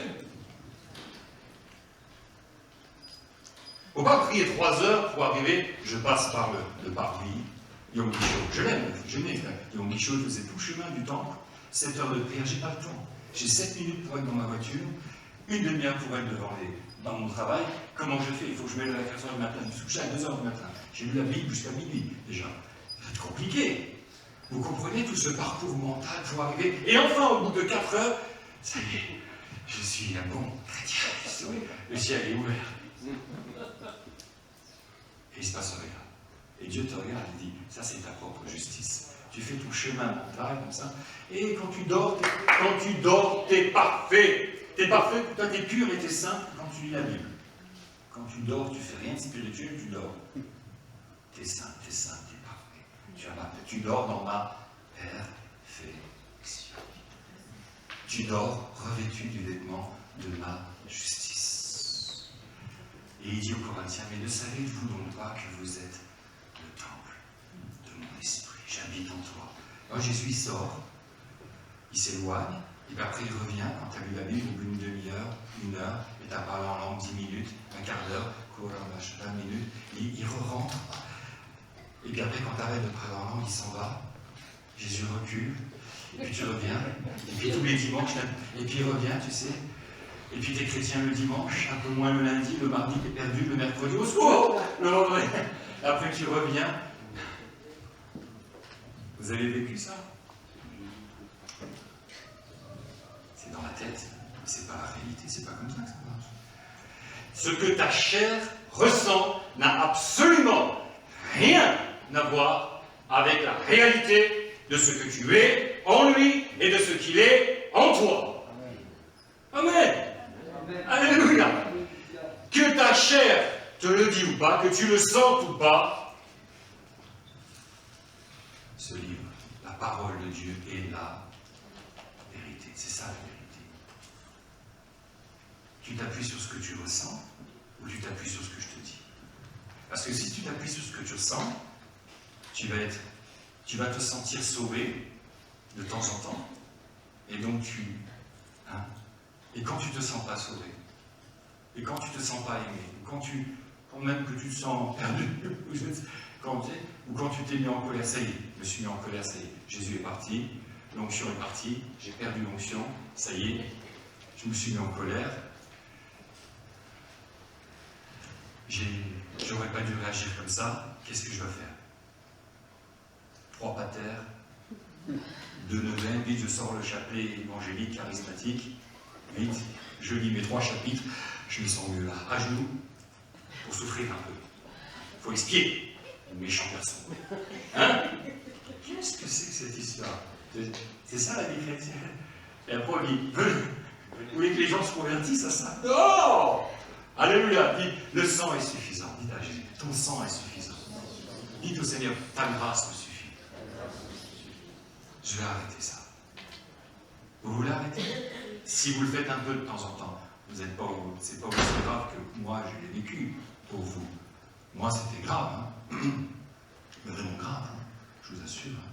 Il ne faut pas prier 3 heures pour arriver. Je passe par le parvis. Yom Kishou. Je l'aime. Yom Kishou, je faisais tout le chemin du temple. 7 heures de prière. J'ai pas le temps. J'ai 7 minutes pour être dans ma voiture. Une demi-heure pour être dans mon travail. Comment je fais? Il faut que je me lève à 4 heures du matin. Je suis couché à 2 heures du matin. J'ai lu la Bible jusqu'à minuit déjà. C'est compliqué. Vous comprenez tout ce parcours mental pour arriver. Et enfin, au bout de 4 heures, ça y est, je suis un bon chrétien. Le ciel est ouvert. Et il ne se passe rien. Et Dieu te regarde et dit, ça c'est ta propre justice. Tu fais ton chemin mental comme ça. Et quand tu dors, t'es parfait. T'es parfait, toi t'es pur et t'es saint quand tu lis la Bible. Quand tu dors, tu fais rien de spirituel, tu dors. T'es saint, t'es parfait. Tu dors dans ma perfection. Tu dors revêtu du vêtement de ma justice. Et il dit aux Corinthiens, mais ne savez-vous donc pas que vous êtes le temple de mon esprit, j'habite en toi. Alors Jésus il sort, il s'éloigne, et puis après il revient, quand tu as lu la Bible, au bout d'une demi-heure, 1 heure, et tu as parlé en langue 10 minutes, un quart d'heure, 20 minutes, il re-rentre. Et puis après, quand tu arrêtes de parler en langue, il s'en va. Jésus recule, et puis tu reviens, et puis tous les dimanches, et puis il revient, tu sais. Et puis tu es chrétien le dimanche, un peu moins le lundi, le mardi tu es perdu, le mercredi au secours, le vendredi. Après tu reviens. Vous avez vécu ça? C'est dans la tête, mais c'est pas la réalité, c'est pas comme ça que ça marche. Ce que ta chair ressent n'a absolument rien à voir avec la réalité de ce que tu es en lui et de ce qu'il est en toi. Amen. Alléluia. Que ta chair te le dit ou pas, que tu le sentes ou pas, ce livre, la parole de Dieu est la vérité. C'est ça la vérité. Tu t'appuies sur ce que tu ressens ou tu t'appuies sur ce que je te dis. Parce que si tu t'appuies sur ce que tu ressens, tu vas te sentir sauvé de temps en temps. Et donc et quand tu ne te sens pas sauvé, et quand tu ne te sens pas aimé, quand même que tu te sens perdu, ou quand tu t'es mis en colère, ça y est, je me suis mis en colère, ça y est, Jésus est parti, l'onction est partie, j'ai perdu l'onction, ça y est, je me suis mis en colère, j'aurais pas dû réagir comme ça, qu'est-ce que je dois faire? 3 patères, 2 neuvaines, vite je sors le chapelet évangélique, charismatique, vite, je lis mes 3 chapitres, je me sens mieux là, à genoux, pour souffrir un peu. Il faut expier, le méchant garçon. Hein? Qu'est-ce que c'est que cette histoire? C'est ça la vie chrétienne. Et après on dit, vous voulez que les gens se convertissent à ça? Non! Alléluia, dis, le sang est suffisant. Dites à Jésus, ton sang est suffisant. Dites au Seigneur, ta grâce me suffit. Je vais arrêter ça. Vous voulez arrêter? Si vous le faites un peu de temps en temps, vous n'êtes pas, c'est pas aussi grave que moi je l'ai vécu pour vous. Moi c'était grave, hein? Mais vraiment grave, hein? Je vous assure. Hein?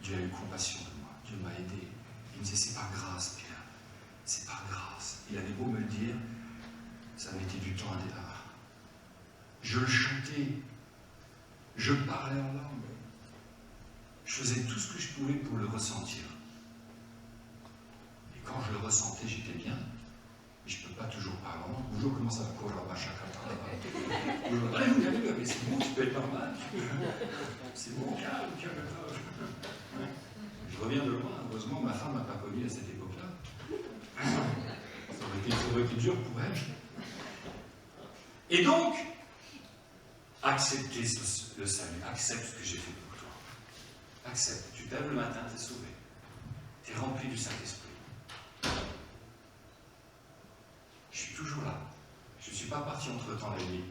Dieu a eu compassion de moi, Dieu m'a aidé. Il me disait, c'est par grâce, Pierre, c'est par grâce. Il avait beau me le dire, ça mettait du temps à démarrer. Je le chantais, je parlais en langue. Je faisais tout ce que je pouvais pour le ressentir. Et quand je le ressentais, j'étais bien. Mais je ne peux pas toujours parler en langue. Bonjour, comment ça va? Alléluia, mais c'est bon, tu peux être normal. C'est bon, calme. Je reviens de loin. Heureusement, ma femme n'a pas connu à cette époque-là. Ça aurait été dur pour elle. Et donc, accepter le salut, accepte ce que j'ai fait pour toi. Accepte. Tu te lèves le matin, tu es sauvé. Tu es rempli du Saint-Esprit. Je suis toujours là. Je ne suis pas parti entre-temps la nuit.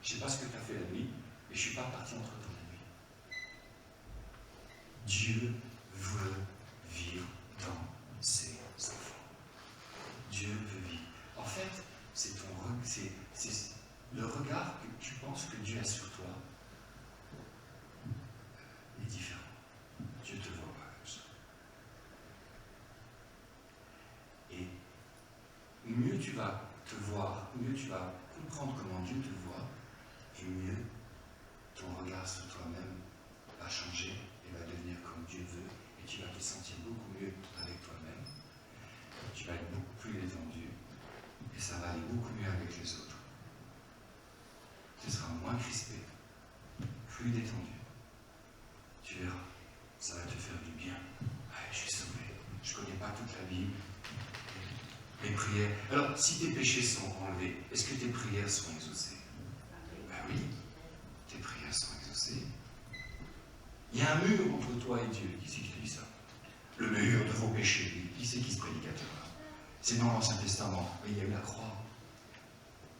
Je ne sais pas ce que tu as fait la nuit, mais je ne suis pas parti entre-temps la nuit. Dieu veut vivre dans ses enfants. Dieu veut vivre. En fait, c'est le regard que tu penses que Dieu a sur toi est différent. Dieu ne te voit pas comme ça. Et mieux tu vas te voir, mieux tu vas comprendre comment Dieu te voit, et mieux ton regard sur toi-même va changer et va devenir comme Dieu veut, et tu vas te sentir beaucoup mieux avec toi-même. Tu vas être beaucoup plus détendu, et ça va aller beaucoup mieux avec les autres. Tu seras moins crispé, plus détendu. Tu verras, ça va te faire du bien. Ouais, je suis sauvé, je ne connais pas toute la Bible. Les prières. Alors, si tes péchés sont enlevés, est-ce que tes prières sont exaucées? Ben oui, tes prières sont exaucées. Il y a un mur entre toi et Dieu. Qui c'est qui te dit ça? Le mur de vos péchés. Qui c'est qui se prédicateur là? C'est dans l'Ancien Testament. Il y a eu la croix.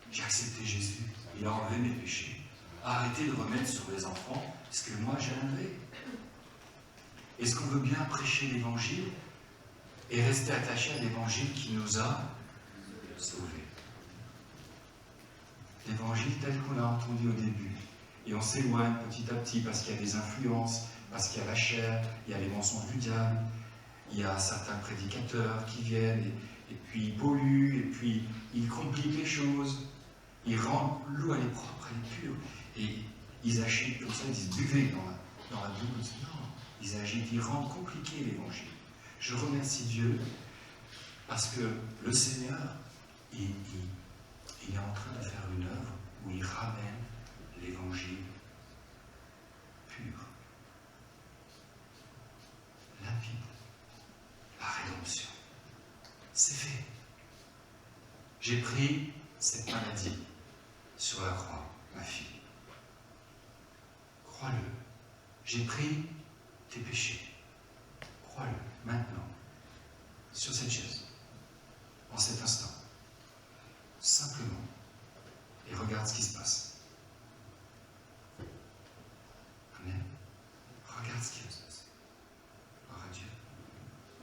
J'ai accepté Jésus. Il a enlevé mes péchés. Arrêtez de remettre sur les enfants ce que moi j'ai enlevé. Est-ce qu'on veut bien prêcher l'évangile et rester attaché à l'évangile qui nous a sauvés? L'évangile tel qu'on l'a entendu au début. Et on s'éloigne petit à petit parce qu'il y a des influences, parce qu'il y a la chair, il y a les mensonges du diable, il y a certains prédicateurs qui viennent et puis ils polluent, et puis ils compliquent les choses. Ils rendent l'eau, elle est propre, elle est pure. Et ils agitent comme ça, ils disent buvez dans la douce. Non, ils agitent, ils rendent compliqué l'évangile. Je remercie Dieu parce que le Seigneur, il est en train de faire une œuvre où il ramène l'évangile pur, limpide, la rédemption. C'est fait. J'ai pris cette maladie sur la croix, ma fille. Crois-le. J'ai pris tes péchés. Crois-le, maintenant, sur cette chaise, en cet instant. Simplement. Et regarde ce qui se passe. Amen. Regarde ce qui se passe. Gloire à Dieu.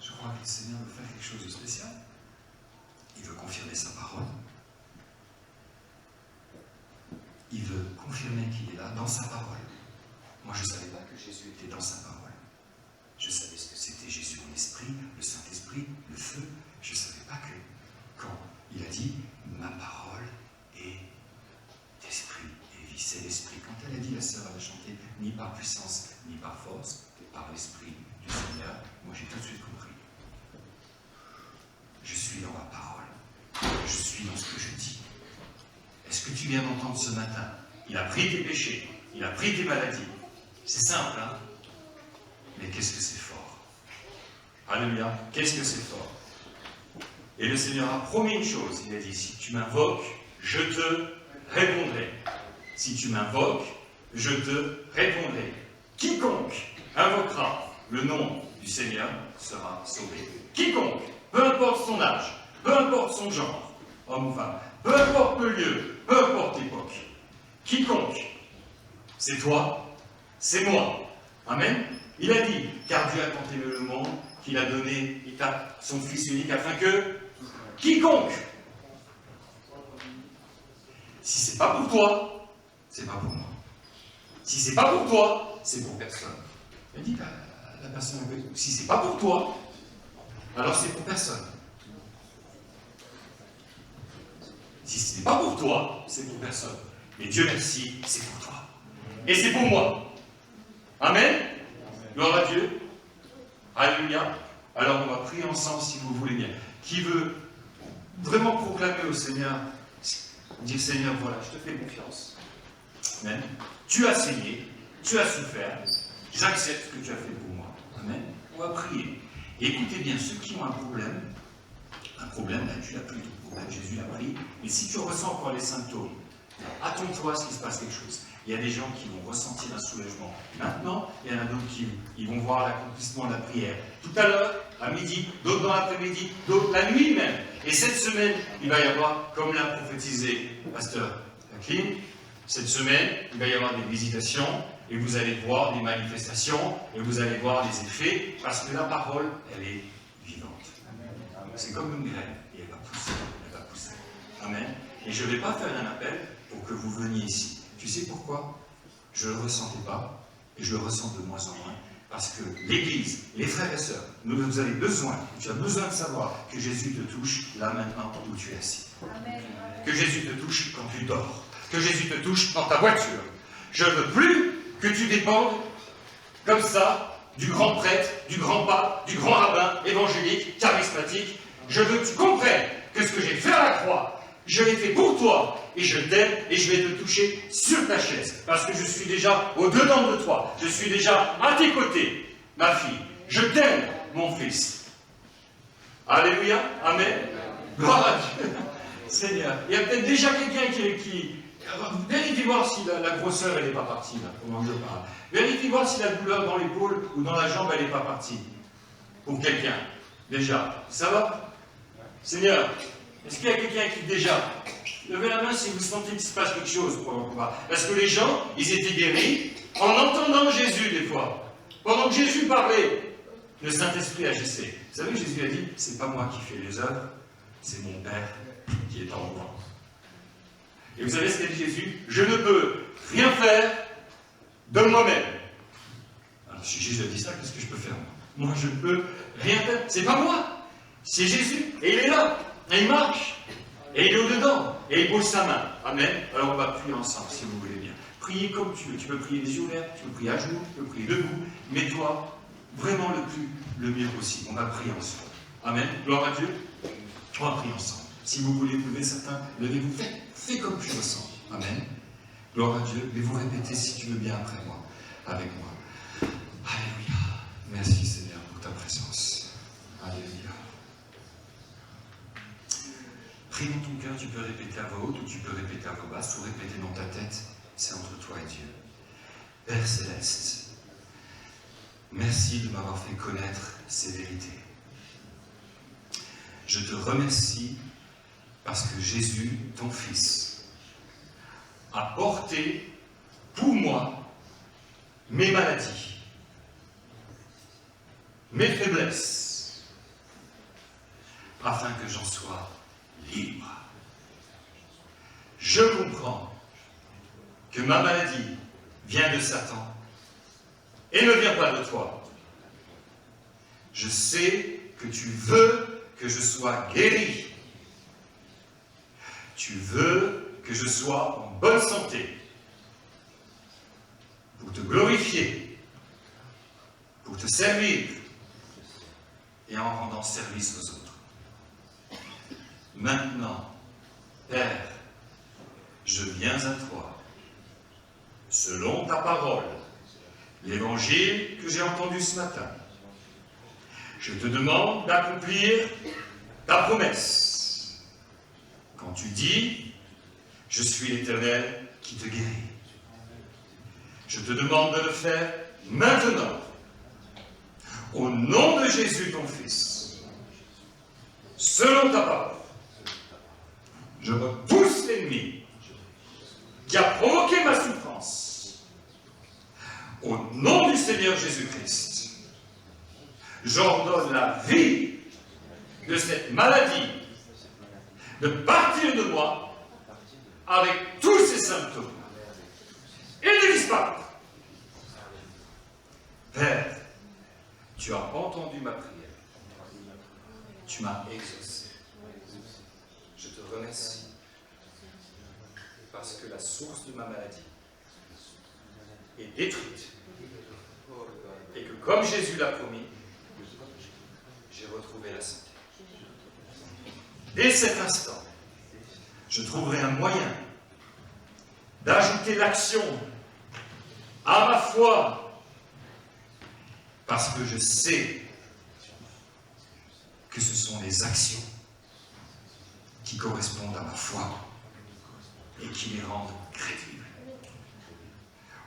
Je crois que le Seigneur veut faire quelque chose de spécial. Il veut confirmer sa parole. Il veut confirmer qu'il est là dans sa parole. Moi, je ne savais pas que Jésus était dans sa parole. Je savais ce que c'était Jésus en esprit, le Saint-Esprit, le feu. Je ne savais pas que quand il a dit « Ma parole est d'esprit et vie », c'est l'esprit. Quand elle a dit, la sœur, elle a chanté « Ni par puissance, ni par force, mais par l'esprit du Seigneur », moi j'ai tout de suite compris. Je suis dans ma parole. Je suis dans ce que je dis. Est-ce que tu viens d'entendre ce matin? Il a pris tes péchés, il a pris tes maladies. C'est simple, hein? Mais qu'est-ce que c'est fort? Alléluia, qu'est-ce que c'est fort? Et le Seigneur a promis une chose, il a dit, si tu m'invoques, je te répondrai. Si tu m'invoques, je te répondrai. Quiconque invoquera le nom du Seigneur sera sauvé. Quiconque, peu importe son âge, peu importe son genre, homme ou femme, peu importe le lieu, peu importe l'époque, quiconque, c'est toi, c'est moi. Amen. Il a dit, car Dieu a tant aimé le monde qu'il a donné son Fils unique afin que quiconque, si c'est pas pour toi, c'est pas pour moi. Si c'est pas pour toi, c'est pour personne. Il a dit la personne, si c'est pas pour toi, alors c'est pour personne. Si ce n'est pas pour toi, c'est pour personne. Mais Dieu merci, c'est pour toi. Et c'est pour moi. Amen. Gloire à Dieu. Alléluia. Alors on va prier ensemble si vous voulez bien. Qui veut vraiment proclamer au Seigneur, dire Seigneur, voilà, je te fais confiance. Amen. Tu as saigné, tu as souffert, j'accepte ce que tu as fait pour moi. Amen. On va prier. Et écoutez bien, ceux qui ont un problème, là, tu l'as pris ton problème, Jésus l'a pris, mais si tu ressens encore les symptômes, attends-toi à ce qu'il se passe quelque chose. Il y a des gens qui vont ressentir un soulagement. Maintenant, il y en a d'autres qui vont voir l'accomplissement de la prière. Tout à l'heure, à midi, d'autres dans l'après-midi, d'autres la nuit même. Et cette semaine, il va y avoir, comme l'a prophétisé Pasteur Klim, cette semaine, il va y avoir des visitations, et vous allez voir des manifestations, et vous allez voir les effets, parce que la parole, elle est vivante. C'est comme une graine, et elle va pousser, elle va pousser. Amen. Et je ne vais pas faire un appel pour que vous veniez ici. Tu sais pourquoi? Je ne le ressentais pas, et je le ressens de moins en moins, parce que l'Église, les frères et sœurs, vous avez besoin, tu as besoin de savoir que Jésus te touche là maintenant où tu es assis. Amen. Que Jésus te touche quand tu dors. Que Jésus te touche dans ta voiture. Je ne veux plus que tu dépendes comme ça du grand prêtre, du grand pape, du grand rabbin évangélique, charismatique. Je veux que tu comprennes que ce que j'ai fait à la croix, je l'ai fait pour toi, et je t'aime, et je vais te toucher sur ta chaise, parce que je suis déjà au-dedans de toi, je suis déjà à tes côtés, ma fille. Je t'aime, mon fils. Alléluia, amen. Gloire à Dieu. Seigneur, il y a peut-être déjà quelqu'un qui vérifie voir si la grosseur, elle n'est pas partie, là, comment je parle. Vérifie voir si la douleur dans l'épaule ou dans la jambe, elle n'est pas partie. Pour quelqu'un, déjà. Ça va? Seigneur, est-ce qu'il y a quelqu'un qui déjà... Levez la main si vous sentez qu'il se passe quelque chose. Parce que les gens, ils étaient guéris en entendant Jésus des fois. Pendant que Jésus parlait, Le Saint-Esprit agissait. Vous savez, Jésus a dit, c'est pas moi qui fais les œuvres, c'est mon Père qui est en moi. Et vous savez ce qu'a dit Jésus? Je ne peux rien faire de moi-même. Alors si Jésus a dit ça, qu'est-ce que je peux faire? Moi, je ne peux rien faire. C'est pas moi. C'est Jésus. Et il est là. Et il marche. Et il est au-dedans. Et il bouge sa main. Amen. Alors on va prier ensemble, si vous voulez bien. Priez comme tu veux. Tu peux prier les yeux ouverts, tu peux prier à genoux, tu peux prier debout. Mets-toi vraiment le mieux possible. On va prier ensemble. Amen. Gloire à Dieu. On va prier ensemble. Si vous voulez vous lever, certains, levez-vous. Fais comme tu ressens. Amen. Gloire à Dieu. Mais vous répétez si tu veux bien après moi, avec moi. Alléluia. Merci Seigneur pour ta présence. Alléluia. Prie dans ton cœur, tu peux répéter à voix haute ou tu peux répéter à voix basse ou répéter dans ta tête. C'est entre toi et Dieu. Père Céleste, merci de m'avoir fait connaître ces vérités. Je te remercie parce que Jésus, ton Fils, a porté pour moi mes maladies, mes faiblesses, afin que j'en sois libre. Je comprends que ma maladie vient de Satan et ne vient pas de toi. Je sais que tu veux que je sois guéri. Tu veux que je sois en bonne santé pour te glorifier, pour te servir et en rendant service aux autres. Maintenant, Père, je viens à toi, selon ta parole, l'évangile que j'ai entendu ce matin. Je te demande d'accomplir ta promesse. Quand tu dis, je suis l'Éternel qui te guérit. Je te demande de le faire maintenant. Au nom de Jésus, ton Fils, selon ta parole, je repousse l'ennemi qui a provoqué ma souffrance. Au nom du Seigneur Jésus-Christ, j'ordonne la vie de cette maladie de partir de moi avec tous ses symptômes et de disparaître. Père, tu as entendu ma prière. Tu m'as exaucé. Je te remercie parce que la source de ma maladie est détruite et que comme Jésus l'a promis, j'ai retrouvé la santé. Dès cet instant, je trouverai un moyen d'ajouter l'action à ma foi parce que je sais que ce sont les actions qui correspondent à ma foi et qui les rendent crédibles.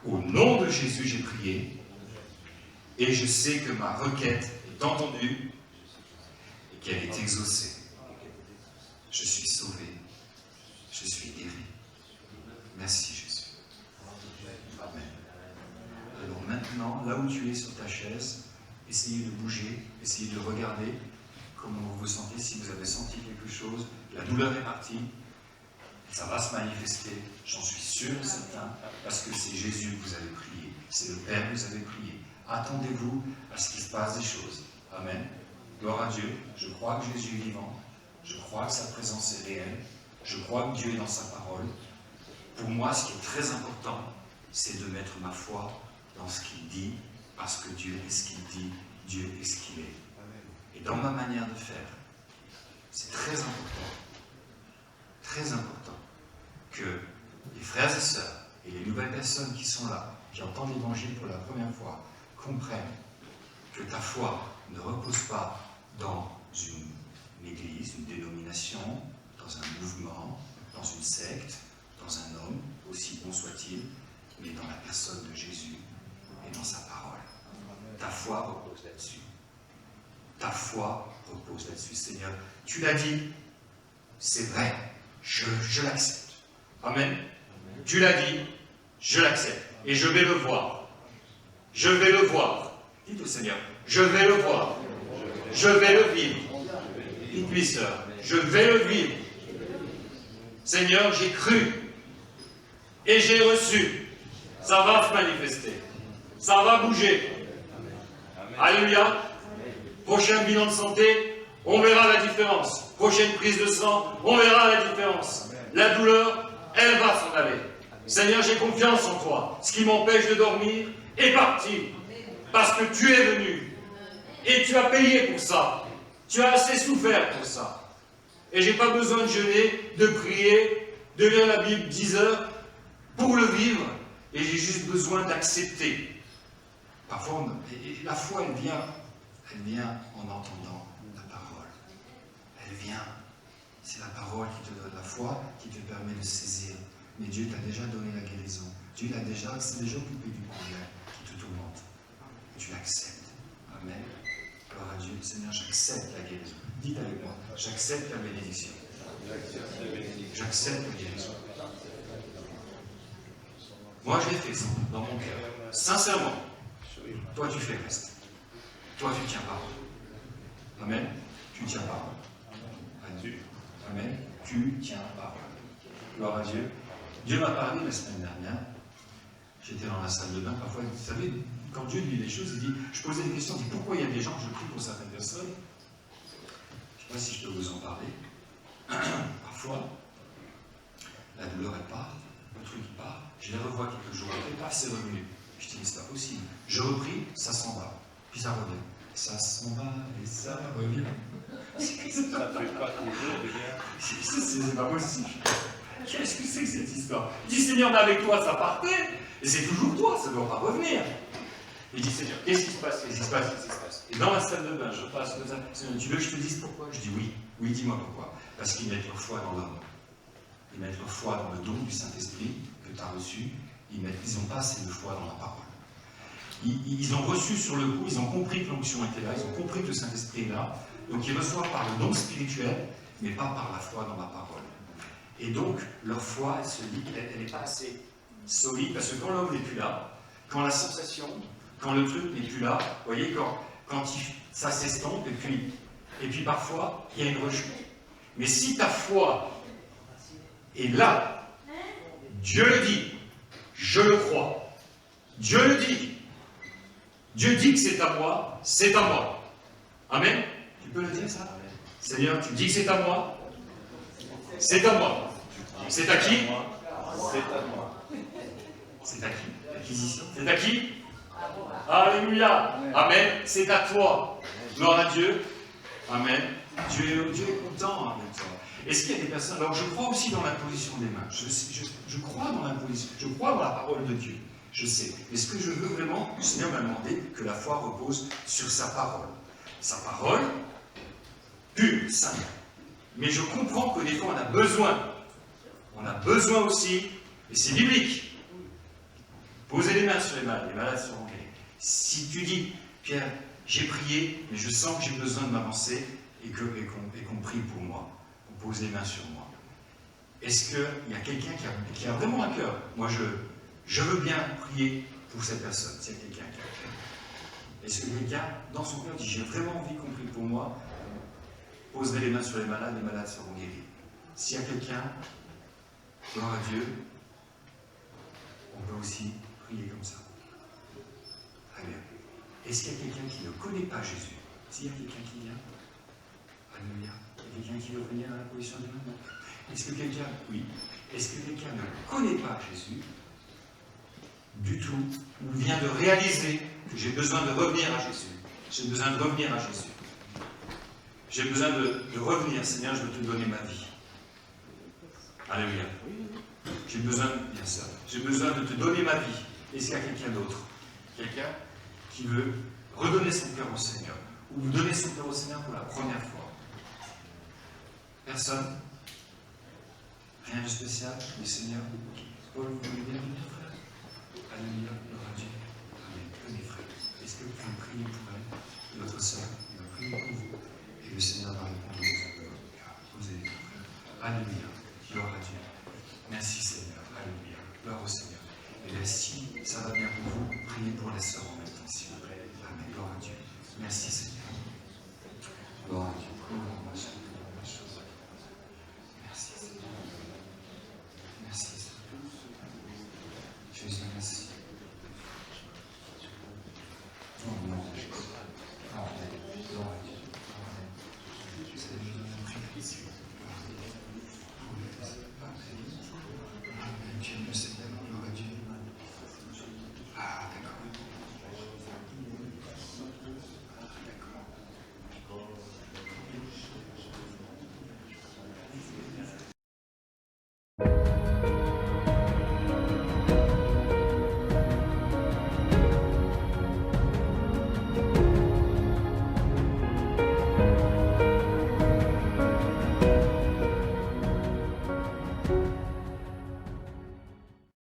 Au nom de Jésus, j'ai prié et je sais que ma requête est entendue et qu'elle est exaucée. Je suis sauvé, je suis guéri. Merci Jésus. Amen. Alors maintenant, là où tu es sur ta chaise, essayez de bouger, essayez de regarder comment vous vous sentez, si vous avez senti quelque chose. La douleur est partie, ça va se manifester, j'en suis sûr et certain, parce que c'est Jésus que vous avez prié, c'est le Père que vous avez prié. Attendez-vous à ce qu'il se passe des choses. Amen. Gloire à Dieu. Je crois que Jésus est vivant. Je crois que sa présence est réelle. Je crois que Dieu est dans sa parole. Pour moi, ce qui est très important, c'est de mettre ma foi dans ce qu'il dit, parce que Dieu est ce qu'il dit, Dieu est ce qu'il est. Et dans ma manière de faire, c'est très important, que les frères et sœurs et les nouvelles personnes qui sont là, qui entendent l'Évangile pour la première fois, comprennent que ta foi ne repose pas dans une église, une dénomination, dans un mouvement, dans une secte, dans un homme, aussi bon soit-il, mais dans la personne de Jésus et dans sa parole. Ta foi repose là-dessus. Ta foi repose là-dessus. Seigneur, tu l'as dit, c'est vrai, je l'accepte. Amen. Tu l'as dit, je l'accepte. Et je vais le voir. Je vais le voir. Dites au Seigneur, Je vais le voir. Je vais le vivre. Dites-lui, sœur, je vais le vivre. Seigneur, j'ai cru et j'ai reçu. Ça va se manifester. Ça va bouger. Alléluia. Prochain bilan de santé, on verra la différence. Prochaine prise de sang, on verra la différence. La douleur, elle va s'en aller. Seigneur, j'ai confiance en toi. Ce qui m'empêche de dormir est parti. Parce que tu es venu. Et tu as payé pour ça. Tu as assez souffert pour ça. Et je n'ai pas besoin de jeûner, de prier, de lire la Bible 10 heures pour le vivre. Et j'ai juste besoin d'accepter. Parfois, la foi, elle vient en entendant la parole. Elle vient. C'est la parole qui te donne la foi, qui te permet de saisir. Mais Dieu t'a déjà donné la guérison. Dieu s'est déjà occupé du problème qui te tourmente. Et tu l'acceptes. Amen. Gloire à Dieu. Seigneur, j'accepte la guérison. Dites avec moi, j'accepte la bénédiction. J'accepte la guérison. Moi, je l'ai fait ça, dans mon cœur. Sincèrement. Toi, tu fais le reste. Toi, tu ne tiens pas. Amen. Tu ne tiens pas. Amen. Tu ne tiens pas. Gloire à Dieu. Dieu m'a parlé la semaine dernière. J'étais dans la salle de bain. Parfois, vous savez, quand Dieu dit les choses, il dit, je posais des questions, il dit, pourquoi il y a des gens, je prie pour certaines personnes. Je ne sais pas si je peux vous en parler. Parfois, la douleur, elle part, le truc, il part. Je les revois quelques jours après, paf, c'est revenu. Je dis, mais c'est pas possible. Je repris, ça s'en va. Puis ça revient. Ça s'en va et ça revient. Ça fait pas toujours, les gars. C'est pas possible. Qu'est-ce que c'est que cette histoire? Il dit, Seigneur, mais avec toi, ça partait. Et c'est toujours toi, ça ne doit pas revenir. Il dit, Seigneur, qu'est-ce qui se passe? Qu'est-ce qui se passe? Qu'est-ce qui se passe? Et dans la salle de bain, je passe comme ça. Seigneur, tu veux que je te dise pourquoi? Je dis oui. Oui, dis-moi pourquoi. Parce qu'ils mettent leur foi dans l'homme. Ils mettent leur foi dans le don du Saint-Esprit que tu as reçu. Ils n'ont pas assez de foi dans la parole. Ils ont reçu sur le coup, ils ont compris que l'onction était là, ils ont compris que le Saint-Esprit est là. Donc ils reçoivent par le don spirituel, mais pas par la foi dans la parole. Et donc, leur foi, elle se dit qu'elle n'est pas assez solide, parce que quand l'homme n'est plus là, quand la sensation, quand le truc n'est plus là, vous voyez, quand ça s'estompe, et puis parfois, il y a une rechute. Mais si ta foi est là, Dieu le dit, je le crois, Dieu le dit, Dieu dit que c'est à moi, c'est à moi. Amen. Tu peux le dire ça? Seigneur, tu dis que c'est à moi, c'est à moi. C'est à qui? C'est à moi. C'est à qui? L'acquisition. C'est à qui? Alléluia. Amen. C'est à toi. Gloire à Dieu. Amen. Dieu est content avec toi. Est-ce qu'il y a des personnes... Alors je crois aussi dans l'imposition des mains. Je crois dans l'imposition. Je crois dans la parole de Dieu. Je sais. Mais ce que je veux vraiment, le Seigneur m'a demandé que la foi repose sur sa parole. Sa parole, pure, sainte. Mais je comprends que des fois on a besoin. On a besoin aussi, et c'est biblique, poser les mains sur les malades seront guéris. Si tu dis, Pierre, j'ai prié, mais je sens que j'ai besoin de m'avancer et qu'on prie pour moi, on pose les mains sur moi. Est-ce qu'il y a quelqu'un qui a vraiment un cœur? Moi, je veux bien prier pour cette personne, s'il y a quelqu'un qui a un cœur. Est-ce que quelqu'un, dans son cœur, dit, j'ai vraiment envie qu'on prie pour moi, poserai les mains sur les malades seront guéris. S'il y a quelqu'un, gloire à Dieu, on peut aussi prier comme ça. Très bien. Est-ce qu'il y a quelqu'un qui ne connaît pas Jésus? S'il y a quelqu'un qui vient, alléluia. Il y a quelqu'un qui veut venir à la position de main? Est-ce que quelqu'un, oui, est-ce que quelqu'un ne connaît pas Jésus du tout, ou vient de réaliser que j'ai besoin de revenir à Jésus? J'ai besoin de revenir à Jésus. J'ai besoin de revenir, Seigneur, je veux te donner ma vie. Alléluia. J'ai besoin, bien sûr, j'ai besoin de te donner ma vie. Est-ce qu'il y a quelqu'un d'autre? Quelqu'un qui veut redonner son cœur au Seigneur, ou vous donner son cœur au Seigneur pour la première fois? Personne? Rien de spécial? Le Seigneur? Paul, vous voulez bien venir, frère? Alléluia, gloire à Dieu. Amen. Venez, frère. Est-ce que vous pouvez prier pour elle, votre sœur? Il va prier pour vous. Et le Seigneur va répondre aux appels. Posez les mains, frère. Alléluia. Gloire à Dieu. Merci Seigneur. Alléluia. Gloire au Seigneur. Et bien si ça va bien pour vous, priez pour la sœur en même temps, s'il vous plaît. Amen. Gloire à Dieu. Merci Seigneur.